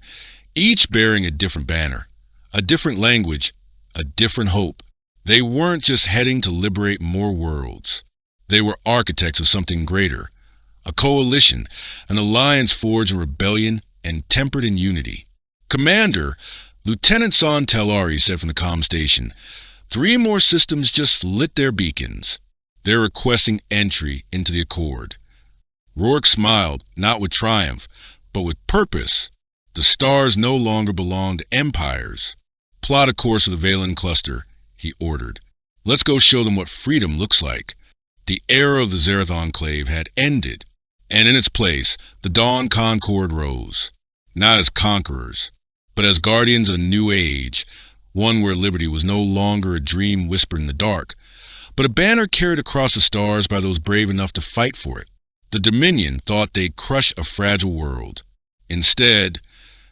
Speaker 2: each bearing a different banner, a different language, a different hope. They weren't just heading to liberate more worlds. They were architects of something greater, a coalition, an alliance forged in rebellion and tempered in unity. "Commander," Lieutenant San Telari said from the comm station, 3 more systems just lit their beacons. They're requesting entry into the Accord." Rourke smiled, not with triumph, but with purpose. The stars no longer belonged to empires. "Plot a course of the Valen cluster he ordered. Let's go show them what freedom looks like. The era of the Zereth Enclave had ended, and in its place, the Dawn Concord rose. Not as conquerors, but as guardians of a new age, one where liberty was no longer a dream whispered in the dark, but a banner carried across the stars by those brave enough to fight for it. The Dominion thought they'd crush a fragile world. Instead,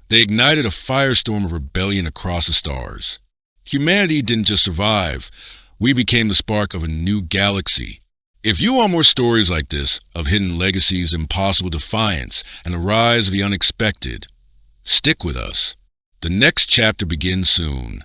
Speaker 2: they ignited a firestorm of rebellion across the stars. Humanity didn't just survive, we became the spark of a new galaxy. If you want more stories like this, of hidden legacies, impossible defiance, and the rise of the unexpected, stick with us. The next chapter begins soon.